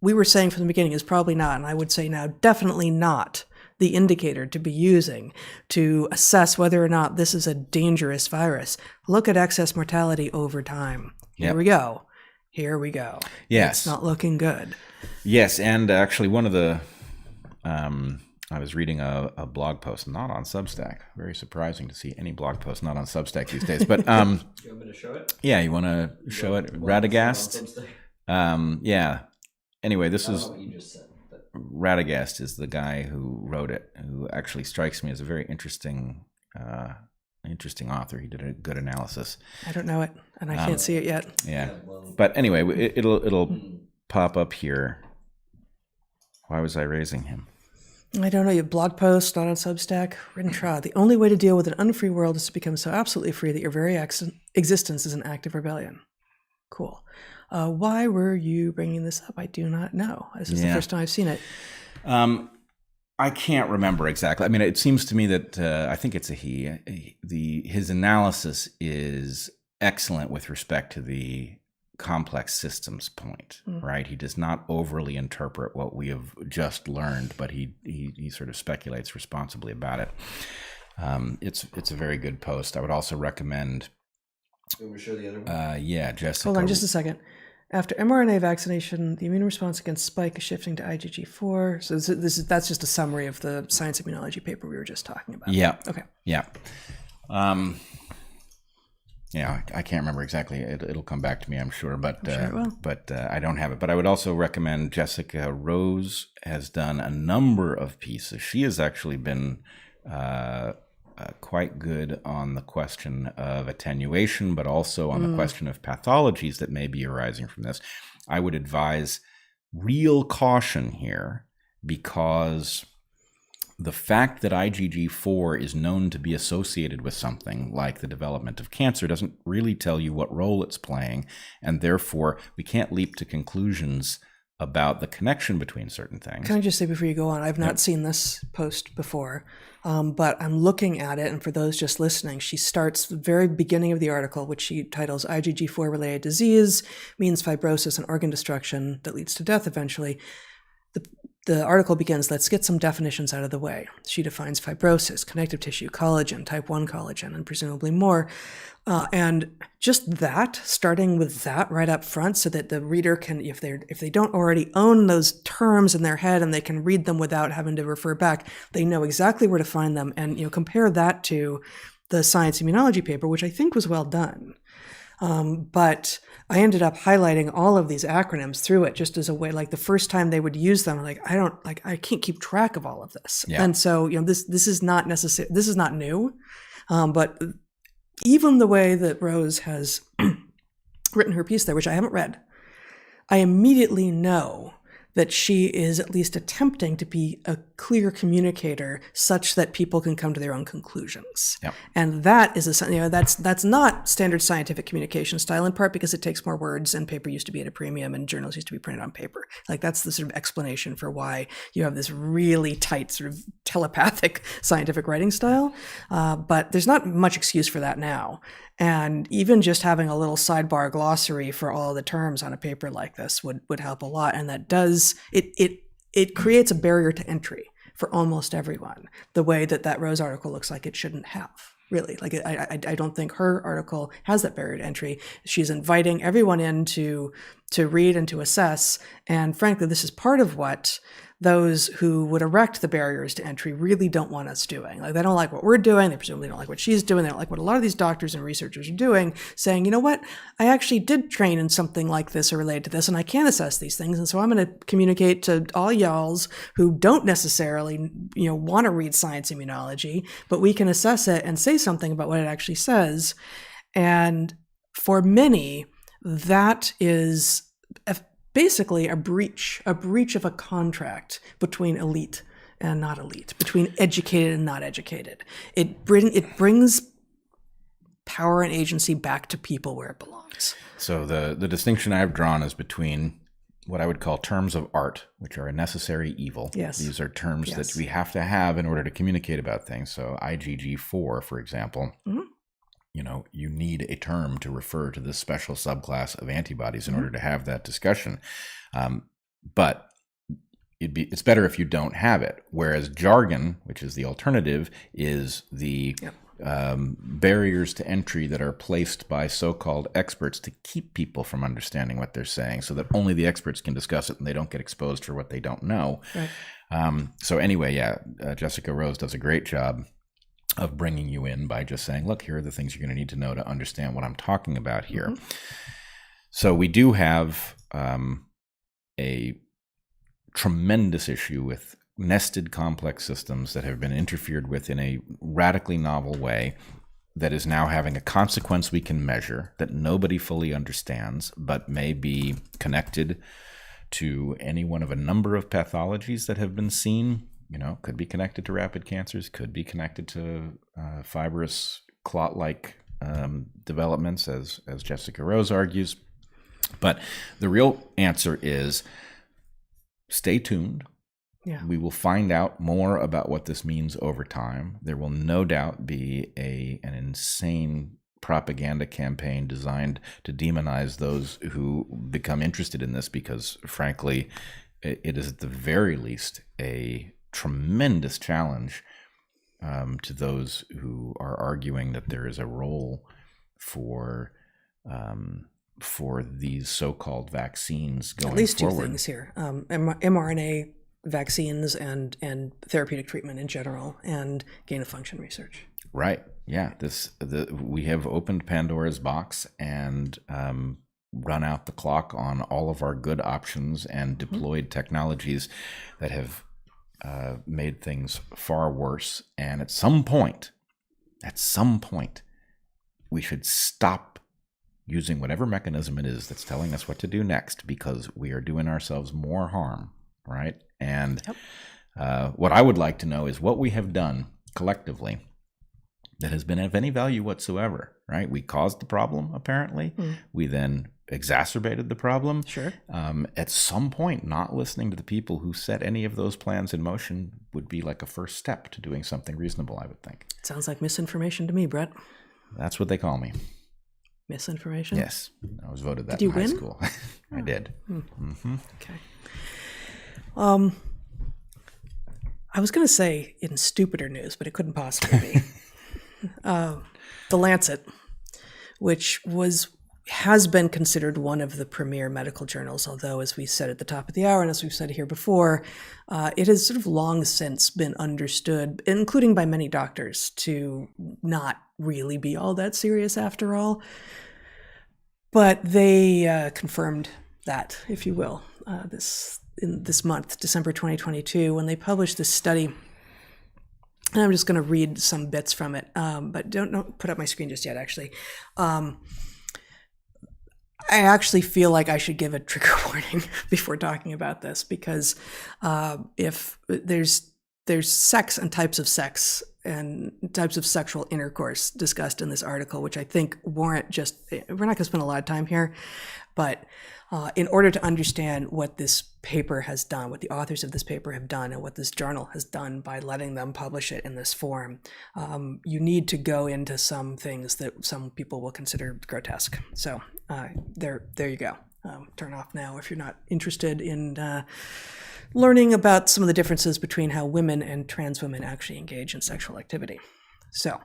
we were saying from the beginning, is probably not, and I would say now definitely not the indicator to be using to assess whether or not this is a dangerous virus. Look at excess mortality over time. Here we go. Yes. It's not looking good. Yes, and actually one of the, I was reading a blog post, not on Substack. Very surprising to see any blog post not on Substack these days. But you want me to show it? Yeah, you want to show it? Radagast? Yeah. Anyway, this is... what you just said. Radagast is the guy who wrote it, who actually strikes me as a very interesting author. He did a good analysis. I don't know it, and I can't see it yet. Yeah, but anyway, it'll pop up here. Why was I raising him? I don't know. You have blog posts, not on Substack. Written trial. The only way to deal with an unfree world is to become so absolutely free that your very existence is an act of rebellion. Cool. Why were you bringing this up? I do not know. This is the first time I've seen it. I can't remember exactly. It seems to me that I think it's a he. His analysis is excellent with respect to the complex systems point, right? He does not overly interpret what we have just learned, but he sort of speculates responsibly about it. It's a very good post. I would also recommend. You want me to show the other one? Yeah, Jessica. Hold on just a second. After mRNA vaccination, the immune response against spike is shifting to IgG4. So that's just a summary of the Science Immunology paper we were just talking about. Yeah. Okay. Yeah. I can't remember exactly. It'll come back to me, I'm sure, but I'm sure it will. But I don't have it. But I would also recommend Jessica Rose has done a number of pieces. She has actually been quite good on the question of attenuation, but also on the question of pathologies that may be arising from this. I would advise real caution here because the fact that IgG4 is known to be associated with something like the development of cancer doesn't really tell you what role it's playing, and therefore we can't leap to conclusions about the connection between certain things. Can I just say before you go on, I've not seen this post before, but I'm looking at it, and for those just listening, she starts the very beginning of the article, which she titles IgG4-related disease means fibrosis and organ destruction that leads to death eventually. The article begins, let's get some definitions out of the way. She defines fibrosis, connective tissue, collagen, type 1 collagen, and presumably more. And just that, starting with that right up front so that the reader can, if they don't already own those terms in their head and they can read them without having to refer back, they know exactly where to find them. And compare that to the Science Immunology paper, which I think was well done. But I ended up highlighting all of these acronyms through it just as a way, like the first time they would use them, I can't keep track of all of this. Yeah. And so, this is not necessary. This is not new. But even the way that Rose has written her piece there, which I haven't read, I immediately know that she is at least attempting to be a clear communicator such that people can come to their own conclusions. Yep. And that is that's not standard scientific communication style, in part because it takes more words and paper used to be at a premium and journals used to be printed on paper. Like that's the sort of explanation for why you have this really tight sort of telepathic scientific writing style. But there's not much excuse for that now. And even just having a little sidebar glossary for all the terms on a paper like this would help a lot. And that does, it creates a barrier to entry for almost everyone, the way that Rose article looks like it shouldn't have, really. Like I don't think her article has that barrier to entry. She's inviting everyone in to read and to assess. And frankly, this is part of what those who would erect the barriers to entry really don't want us doing. Like they don't like what we're doing. They presumably don't like what she's doing. They don't like what a lot of these doctors and researchers are doing, saying, you know what, I actually did train in something like this or related to this, and I can assess these things. And so I'm going to communicate to all y'alls who don't necessarily, want to read Science Immunology, but we can assess it and say something about what it actually says. And for many, that is basically a breach of a contract between elite and not elite, between educated and not educated. It brings power and agency back to people where it belongs. So the distinction I've drawn is between what I would call terms of art, which are a necessary evil. Yes. These are terms Yes. that we have to have in order to communicate about things. So IgG4, for example, Mm-hmm. You need a term to refer to this special subclass of antibodies in order to have that discussion. But it's better if you don't have it. Whereas jargon, which is the alternative, is the barriers to entry that are placed by so-called experts to keep people from understanding what they're saying, so that only the experts can discuss it and they don't get exposed for what they don't know. Right. So anyway, Jessica Rose does a great job of bringing you in by just saying, look, here are the things you're going to need to know to understand what I'm talking about here. Mm-hmm. So we do have a tremendous issue with nested complex systems that have been interfered with in a radically novel way that is now having a consequence we can measure that nobody fully understands, but may be connected to any one of a number of pathologies that have been seen. Could be connected to rapid cancers, could be connected to fibrous clot-like developments, as Jessica Rose argues. But the real answer is stay tuned. Yeah. We will find out more about what this means over time. There will no doubt be an insane propaganda campaign designed to demonize those who become interested in this because, frankly, it is at the very least a tremendous challenge to those who are arguing that there is a role for these so-called vaccines going forward. At least two things here: mRNA vaccines and therapeutic treatment in general, and gain-of-function research. Right. Yeah. We have opened Pandora's box and run out the clock on all of our good options and deployed technologies that have made things far worse. And at some point, we should stop using whatever mechanism it is that's telling us what to do next, because we are doing ourselves more harm, right? And What I would like to know is what we have done collectively that has been of any value whatsoever, right? We caused the problem, apparently. We then exacerbated the problem. Sure. At some point, not listening to the people who set any of those plans in motion would be like a first step to doing something reasonable, I would think. Sounds like misinformation to me, Bret. That's what they call me. Misinformation? Yes. I was voted that Did you in high win? school. I did. Okay. I was going to say in stupider news, but it couldn't possibly be. The Lancet, which has been considered one of the premier medical journals, although, as we said at the top of the hour, and as we've said here before, it has sort of long since been understood, including by many doctors, to not really be all that serious after all. But they confirmed that, if you will, this month, December 2022, when they published this study. And I'm just going to read some bits from it, but don't put up my screen just yet, actually. I actually feel like I should give a trigger warning before talking about this, because if there's sex and types of sex and types of sexual intercourse discussed in this article, which I think warrant just, we're not going to spend a lot of time here, but in order to understand what this paper has done, what the authors of this paper have done, and what this journal has done by letting them publish it in this form, you need to go into some things that some people will consider grotesque. So there you go. Turn off now if you're not interested in learning about some of the differences between how women and trans women actually engage in sexual activity. So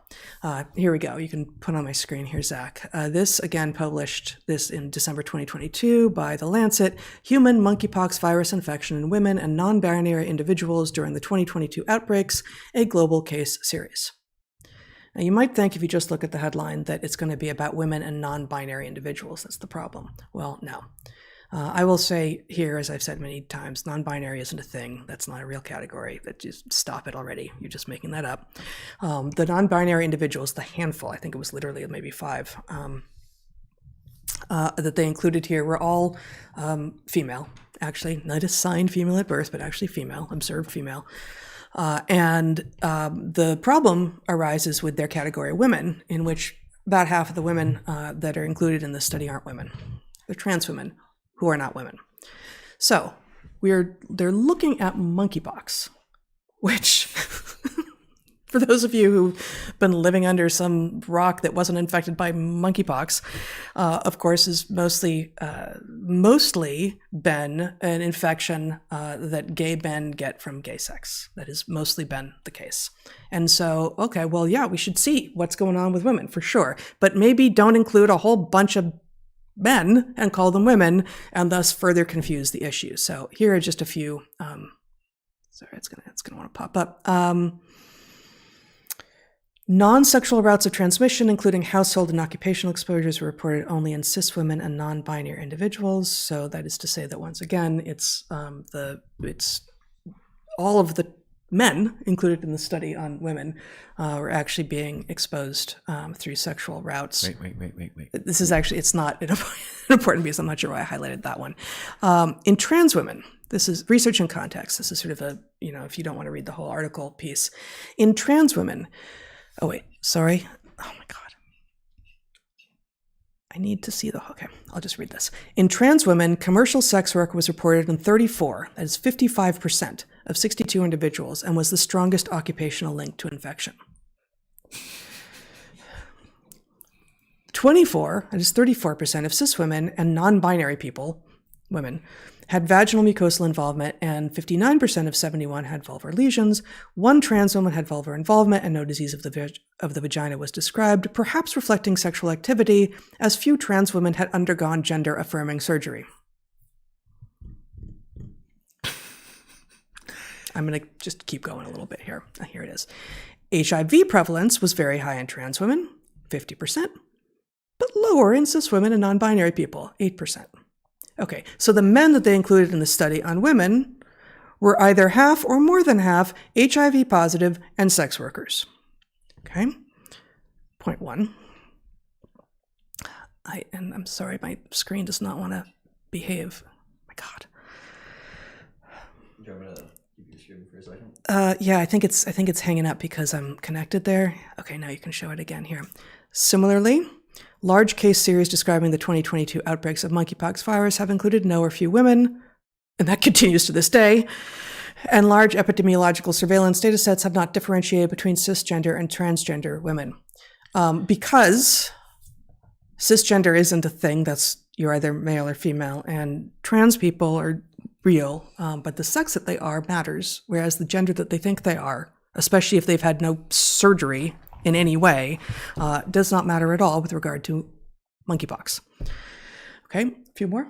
here we go. You can put on my screen here, Zach. This, again, published this in December 2022 by The Lancet, Human Monkeypox Virus Infection in Women and Non-Binary Individuals During the 2022 Outbreaks, a Global Case Series. Now, you might think, if you just look at the headline, that it's going to be about women and non-binary individuals. That's the problem. Well, no. I will say here, as I've said many times, non-binary isn't a thing. That's not a real category. That just stop it already. You're just making that up. The non-binary individuals, the handful, I think it was literally maybe 5, that they included here were all female, actually, not assigned female at birth, but actually female, observed female. And the problem arises with their category of women, in which about half of the women that are included in this study aren't women. They're trans women who are not women. So they're looking at monkeypox, which, for those of you who've been living under some rock that wasn't infected by monkeypox, of course, is mostly been an infection that gay men get from gay sex. That has mostly been the case. And so, okay, well, yeah, we should see what's going on with women for sure, but maybe don't include a whole bunch of men and call them women, and thus further confuse the issue. So here are just a few. Sorry, it's gonna want to pop up. Non-sexual routes of transmission, including household and occupational exposures, were reported only in cis women and non-binary individuals. So that is to say that once again, it's all of the men included in the study on women were actually being exposed through sexual routes. Wait. This is actually, it's not an important piece. I'm not sure why I highlighted that one. In trans women, this is research in context. This is sort of a, if you don't want to read the whole article piece. In trans women, oh wait, sorry. Oh my God. I need to see okay, I'll just read this. In trans women, commercial sex work was reported in 34, that is 55% of 62 individuals, and was the strongest occupational link to infection. 24, that is 34% of cis women and non-binary women, had vaginal mucosal involvement, and 59% of 71 had vulvar lesions. 1 trans woman had vulvar involvement, and no disease of the vagina was described, perhaps reflecting sexual activity, as few trans women had undergone gender-affirming surgery. I'm going to just keep going a little bit here. Here it is. HIV prevalence was very high in trans women, 50%, but lower in cis women and non-binary people, 8%. Okay, so the men that they included in the study on women were either half or more than half HIV positive and sex workers. Okay, point 1. I'm sorry, my screen does not want to behave. My God. Do you want me to Keep your screen for a second. Yeah, I think it's hanging up because I'm connected there. Okay, now you can show it again here. Similarly, large case series describing the 2022 outbreaks of monkeypox virus have included no or few women, and that continues to this day. And large epidemiological surveillance data sets have not differentiated between cisgender and transgender women. Because cisgender isn't a thing, that's you're either male or female, and trans people are real, but the sex that they are matters, whereas the gender that they think they are, especially if they've had no surgery in any way, does not matter at all with regard to monkeypox. Okay, a few more?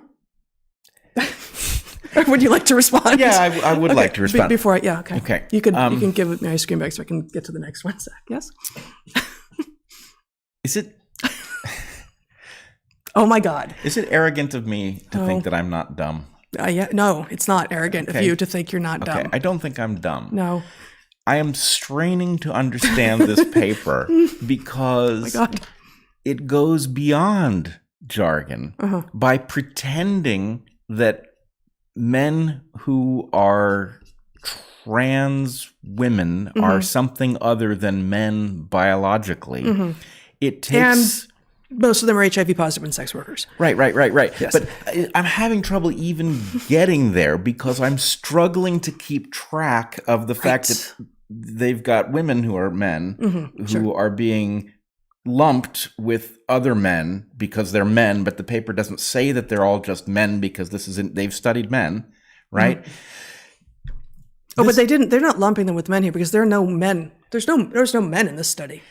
Would you like to respond? Yeah, I would like to respond. Before okay. Okay. You can give me my screen back so I can get to the next one, Zach. Yes? Is it... Oh my God. Is it arrogant of me to think that I'm not dumb? Yeah, no, it's not arrogant of you to think you're not dumb. Okay, I don't think I'm dumb. No. I am straining to understand this paper because it goes beyond jargon by pretending that men who are trans women are something other than men biologically. It takes... And most of them are HIV positive and sex workers. Right. Yes. But I'm having trouble even getting there because I'm struggling to keep track of the fact that they've got women who are men who are being lumped with other men because they're men, but the paper doesn't say that they're all just men because they've studied men, right? But they're not lumping them with men here because there are no men. There's no men in this study.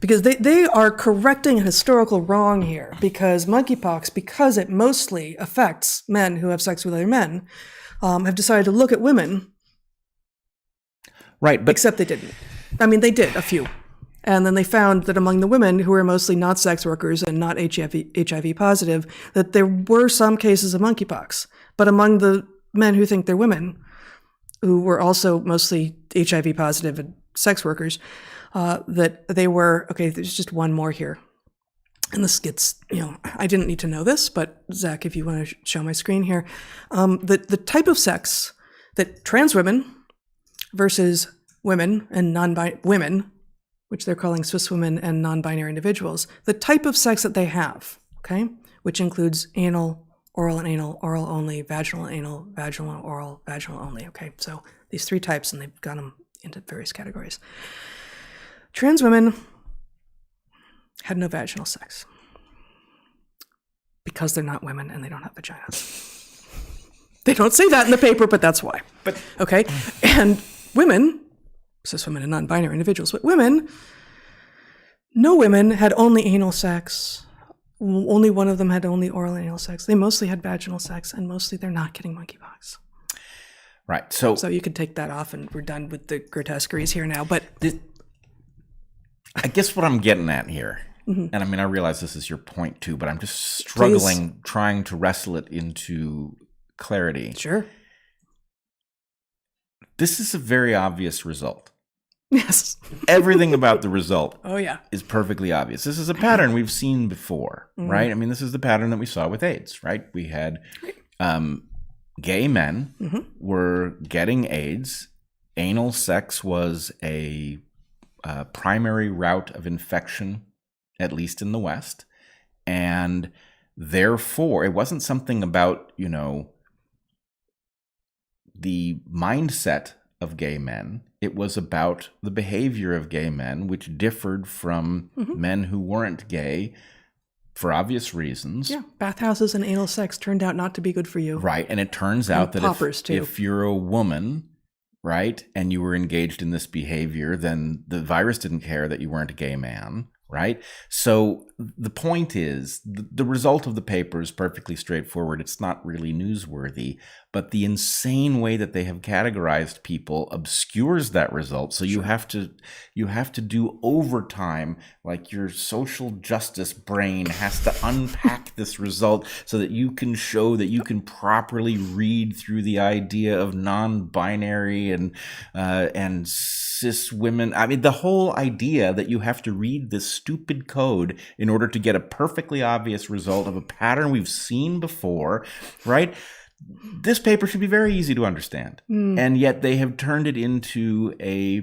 Because they are correcting a historical wrong here, because monkeypox, because it mostly affects men who have sex with other men, have decided to look at women. Right, but... Except they didn't. I mean, they did, a few. And then they found that among the women who were mostly not sex workers and not HIV positive, that there were some cases of monkeypox. But among the men who think they're women, who were also mostly HIV positive and sex workers, that they were, okay, there's just one more here. And this gets, I didn't need to know this, but Zach, if you want to show my screen here, the type of sex that trans women versus women and women, which they're calling cis women and non-binary individuals, the type of sex that they have, okay, which includes anal, oral and anal, oral only, vaginal and anal, vaginal and oral, vaginal only, okay? So these three types, and they've got them into various categories. Trans women had no vaginal sex because they're not women and they don't have vaginas. They don't say that in the paper, but that's why. But okay, and women, cis women and non-binary individuals, but no women had only anal sex. Only one of them had only oral and anal sex. They mostly had vaginal sex, and mostly they're not getting monkeypox. Right. So you could take that off, and we're done with the grotesqueries here now. But I guess what I'm getting at here, and I mean, I realize this is your point too, but I'm just struggling trying to wrestle it into clarity. Sure. This is a very obvious result. Yes. Everything about the result is perfectly obvious. This is a pattern we've seen before, right? I mean, this is the pattern that we saw with AIDS, right? We had gay men were getting AIDS. Anal sex was a primary route of infection, at least in the West. And therefore, it wasn't something about, the mindset of gay men. It was about the behavior of gay men, which differed from men who weren't gay for obvious reasons. Yeah, bathhouses and anal sex turned out not to be good for you. Right, and it turns out that if you're a woman, right, and you were engaged in this behavior, then the virus didn't care that you weren't a gay man, right? So the point is, the result of the paper is perfectly straightforward. It's not really newsworthy, but the insane way that they have categorized people obscures that result. So you have to do overtime, like your social justice brain has to unpack this result so that you can show that you can properly read through the idea of non-binary and cis women. I mean, the whole idea that you have to read this stupid code in order to get a perfectly obvious result of a pattern we've seen before, right? This paper should be very easy to understand, and yet they have turned it into a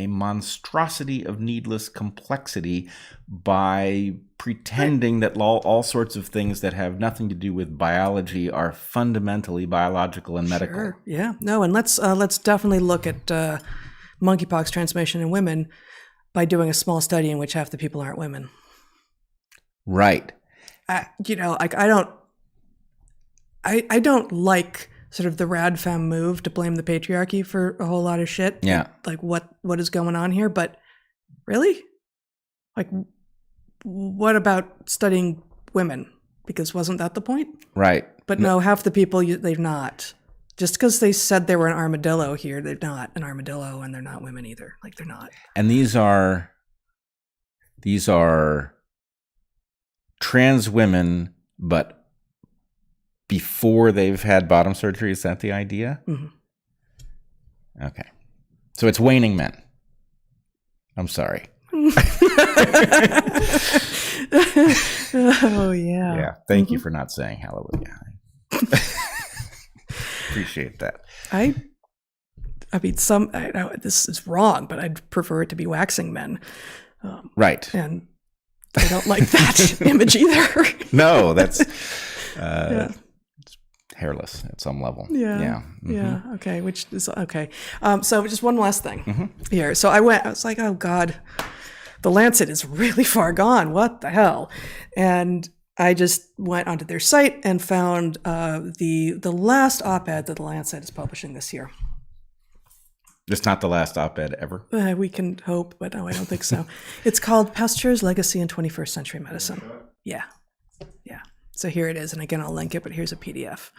monstrosity of needless complexity by pretending that all sorts of things that have nothing to do with biology are fundamentally biological and medical. Sure. Yeah. No, and let's definitely look at monkeypox transmission in women by doing a small study in which half the people aren't women. Right. I don't like sort of the rad femme move to blame the patriarchy for a whole lot of shit. Yeah. Like what is going on here? But really? Like, what about studying women? Because wasn't that the point? Right. But no, half the people, they've not. Just because they said they were an armadillo here, they're not an armadillo, and they're not women either. Like, they're not. And these are trans women, but before they've had bottom surgery. Is that the idea? Mm-hmm. Okay. So it's waning men. I'm sorry. Oh, yeah. Yeah. Thank you for not saying hallelujah. Appreciate that. I mean, I know this is wrong, but I'd prefer it to be waxing men. Right. And I don't like that image either. No, that's it's hairless at some level. Yeah. Yeah. Mm-hmm. Yeah. Okay. Which is okay. So just one last thing here. So I was like, oh God, the Lancet is really far gone. What the hell? And I just went onto their site and found the last op-ed that the Lancet is publishing this year. It's not the last op-ed ever. We can hope, but no, I don't think so. It's called Pasteur's Legacy in 21st Century Medicine. Yeah. Yeah. So here it is. And again, I'll link it, but here's a PDF.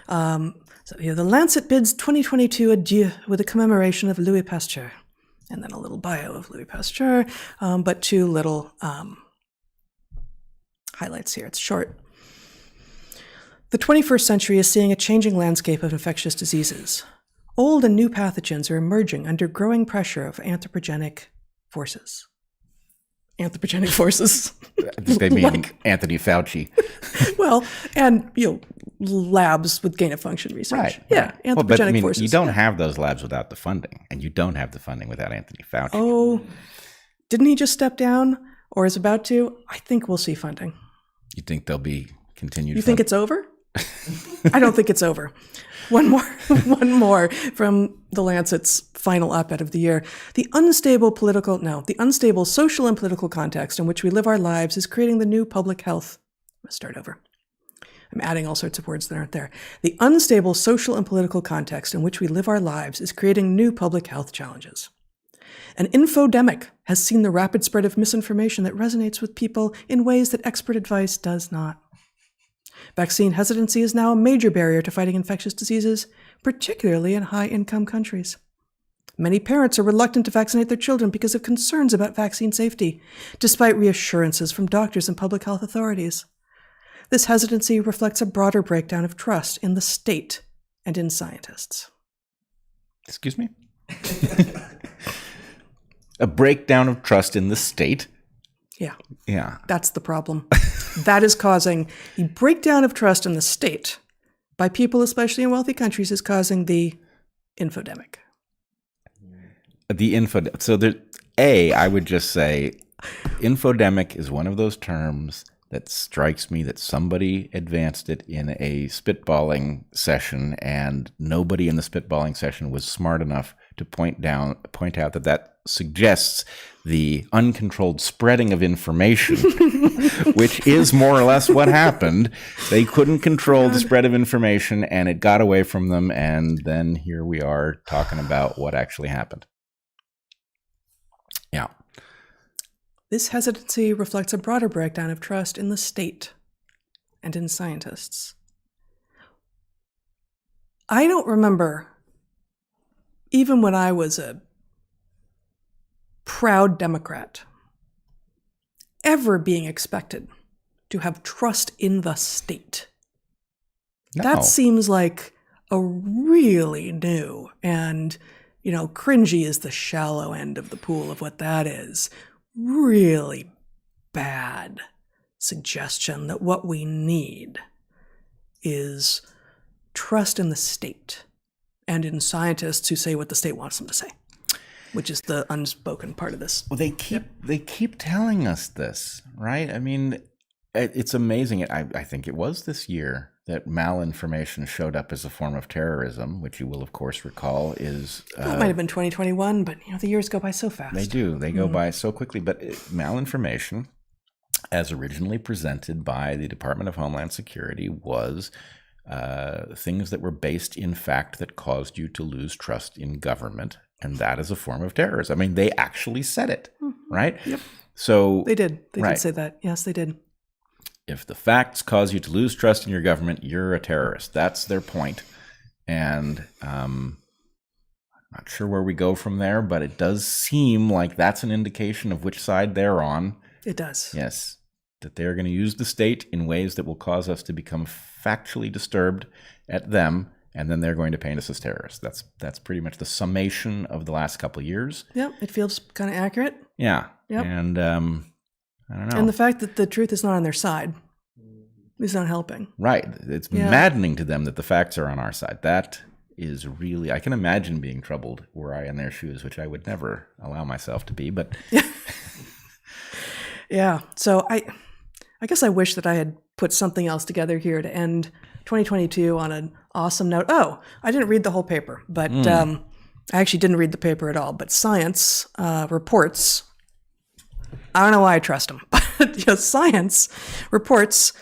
So here, the Lancet bids 2022 adieu with a commemoration of Louis Pasteur. And then a little bio of Louis Pasteur, but two little highlights here. It's short. The 21st century is seeing a changing landscape of infectious diseases. Old and new pathogens are emerging under growing pressure of anthropogenic forces. Anthropogenic forces. They mean Anthony Fauci. Well, and labs with gain-of-function research. Right. Yeah, anthropogenic forces. You don't have those labs without the funding, and you don't have the funding without Anthony Fauci. Oh, didn't he just step down or is about to? I think we'll see funding. You think there'll be continued? You think it's over? I don't think it's over. One more from the Lancet's final op-ed of the year. The unstable social and political context in which we live our lives is creating the new public health. Let's start over. I'm adding all sorts of words that aren't there. The unstable social and political context in which we live our lives is creating new public health challenges. An infodemic has seen the rapid spread of misinformation that resonates with people in ways that expert advice does not. Vaccine hesitancy is now a major barrier to fighting infectious diseases, particularly in high-income countries. Many parents are reluctant to vaccinate their children because of concerns about vaccine safety, despite reassurances from doctors and public health authorities. This hesitancy reflects a broader breakdown of trust in the state and in scientists. Excuse me? A breakdown of trust in the state? Yeah. Yeah. That's the problem. That is causing the breakdown of trust in the state by people, especially in wealthy countries, is causing the infodemic. So I would just say infodemic is one of those terms that strikes me that somebody advanced it in a spitballing session, and nobody in the spitballing session was smart enough to point out that suggests the uncontrolled spreading of information, which is more or less what happened. They couldn't control the spread of information, and it got away from them, and then here we are talking about what actually happened. Yeah. This hesitancy reflects a broader breakdown of trust in the state and in scientists. I don't remember, even when I was a proud Democrat, ever being expected to have trust in the state. No. That seems like a really new and, cringy is the shallow end of the pool of what that is. Really bad suggestion that what we need is trust in the state and in scientists who say what the state wants them to say, which is the unspoken part of this. Well, they keep telling us this, right? I mean, it's amazing. I think it was this year that malinformation showed up as a form of terrorism, which you will, of course, recall is... it might have been 2021, but the years go by so fast. They do. They go by so quickly. But malinformation, as originally presented by the Department of Homeland Security, was things that were based in fact that caused you to lose trust in government. And that is a form of terrorism. I mean, they actually said it, right? Yep. So They did say that. Yes, they did. If the facts cause you to lose trust in your government, you're a terrorist. That's their point. And I'm not sure where we go from there, but it does seem like that's an indication of which side they're on. It does. Yes. That they're going to use the state in ways that will cause us to become factually disturbed at them, and then they're going to paint us as terrorists. That's pretty much the summation of the last couple of years. Yeah, it feels kind of accurate. Yeah. Yep. And I don't know. And the fact that the truth is not on their side is not helping. Right. It's maddening to them that the facts are on our side. That is really, I can imagine being troubled were I in their shoes, which I would never allow myself to be, but. Yeah. So I guess I wish that I had put something else together here to end 2022 on an awesome note. Oh, I didn't read the whole paper, but I actually didn't read the paper at all, but Science reports, I don't know why I trust them, but Science reports,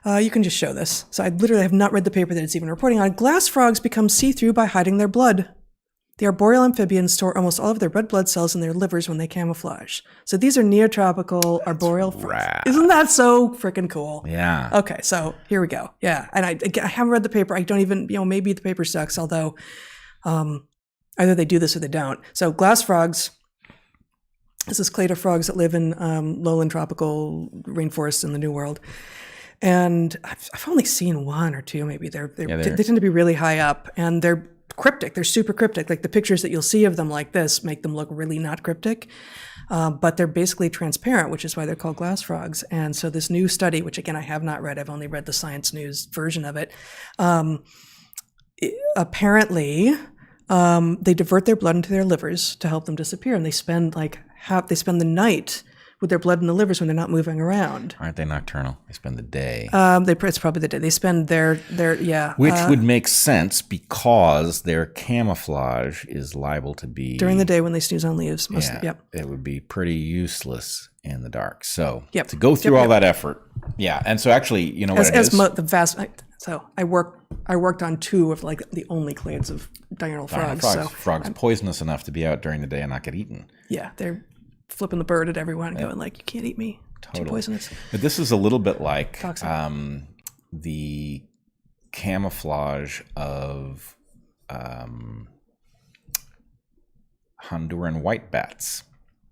you can just show this. So I literally have not read the paper that it's even reporting on. Glass frogs become see-through by hiding their blood. The arboreal amphibians store almost all of their red blood cells in their livers when they camouflage. So these are neotropical arboreal frogs. Isn't that so freaking cool? Yeah. Okay, so here we go. Yeah, and I haven't read the paper. I don't even, maybe the paper sucks, although either they do this or they don't. So glass frogs, this is clade of frogs that live in lowland tropical rainforests in the New World. And I've only seen one or two, maybe. They tend to be really high up, and they're cryptic. They're super cryptic. Like the pictures that you'll see of them like this make them look really not cryptic, but they're basically transparent, which is why they're called glass frogs. And so this new study, which again I have not read, I've only read the Science News version of it. Apparently, they divert their blood into their livers to help them disappear, and they spend the night with their blood in the livers when they're not moving around. Aren't they nocturnal? They spend the day. It's probably the day. They spend their Which would make sense because their camouflage is liable to be... during the day when they snooze on leaves. It would be pretty useless in the dark. So to go through all that effort. Yeah. And so actually, you know what it is? So I worked on two of like the only clades of diurnal frogs. So frogs poisonous enough to be out during the day and not get eaten. Yeah, they're flipping the bird at everyone and going like, you can't eat me. Totally. Too poisonous. But this is a little bit like the camouflage of Honduran white bats.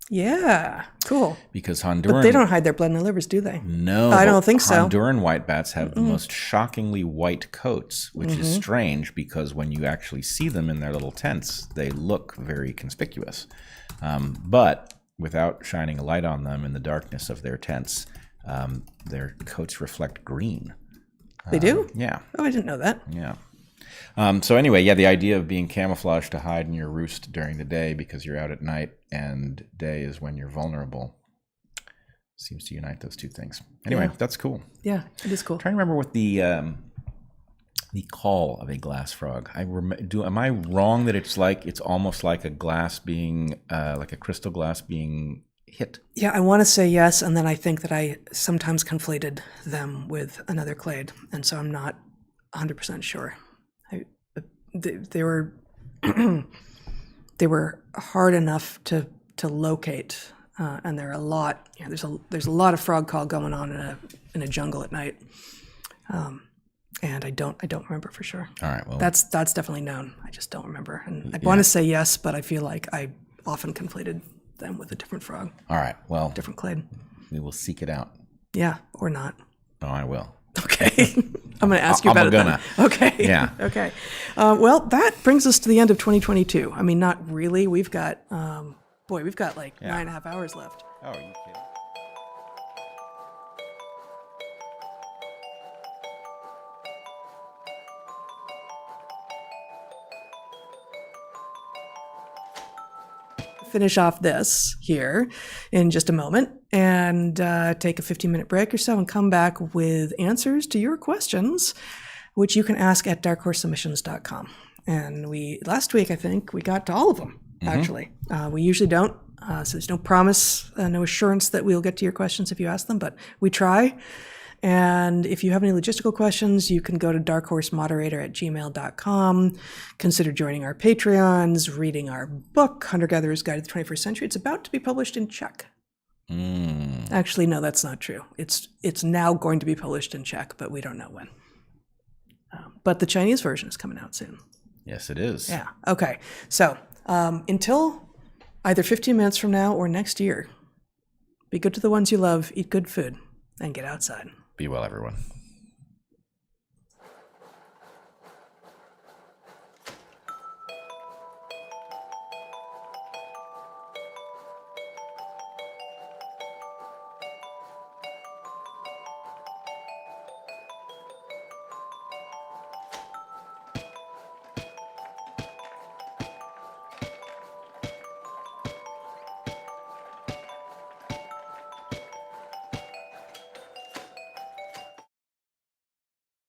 Yeah, cool. Because Honduran... But they don't hide their blood in their livers, do they? No. I don't think so. Honduran white bats have the most shockingly white coats, which is strange because when you actually see them in their little tents, they look very conspicuous. But without shining a light on them in the darkness of their tents, their coats reflect green. They do? Yeah. Oh, I didn't know that. Yeah. So anyway, the idea of being camouflaged to hide in your roost during the day because you're out at night and day is when you're vulnerable seems to unite those two things. Anyway, that's cool. Yeah, it is cool. I'm trying to remember what the call of a glass frog. Am I wrong that it's almost like a glass being like a crystal glass being hit? Yeah, I want to say yes, and then I think that I sometimes conflated them with another clade, and so I'm not 100% sure. They were they were hard enough to locate, and there are a lot. There's a lot of frog call going on in a jungle at night. And I don't remember for sure. All right, well, that's definitely known. I just don't remember. And I want to say yes, but I feel like I often conflated them with a different frog. All right, well, different clade. We will seek it out. Yeah, or not. Oh, I will. Okay. I'm going to ask you about it then. Okay. Yeah. Okay. Well, that brings us to the end of 2022. I mean, not really. We've got, we've got like 9.5 hours left. Oh, are you kidding? finish off this here in just a moment and take a 15-minute break or so and come back with answers to your questions, which you can ask at darkhorsesubmissions.com. And last week, I think, we got to all of them, actually. We usually don't, so there's no promise, no assurance that we'll get to your questions if you ask them, but we try. And if you have any logistical questions, you can go to darkhorsemoderator@gmail.com. Consider joining our Patreons, reading our book, Hunter-Gatherer's Guide to the 21st Century. It's about to be published in Czech. Actually, no, that's not true. It's now going to be published in Czech, but we don't know when. But the Chinese version is coming out soon. Yes, it is. Yeah. Okay. So until either 15 minutes from now or next year, be good to the ones you love, eat good food, and get outside. Be well, everyone.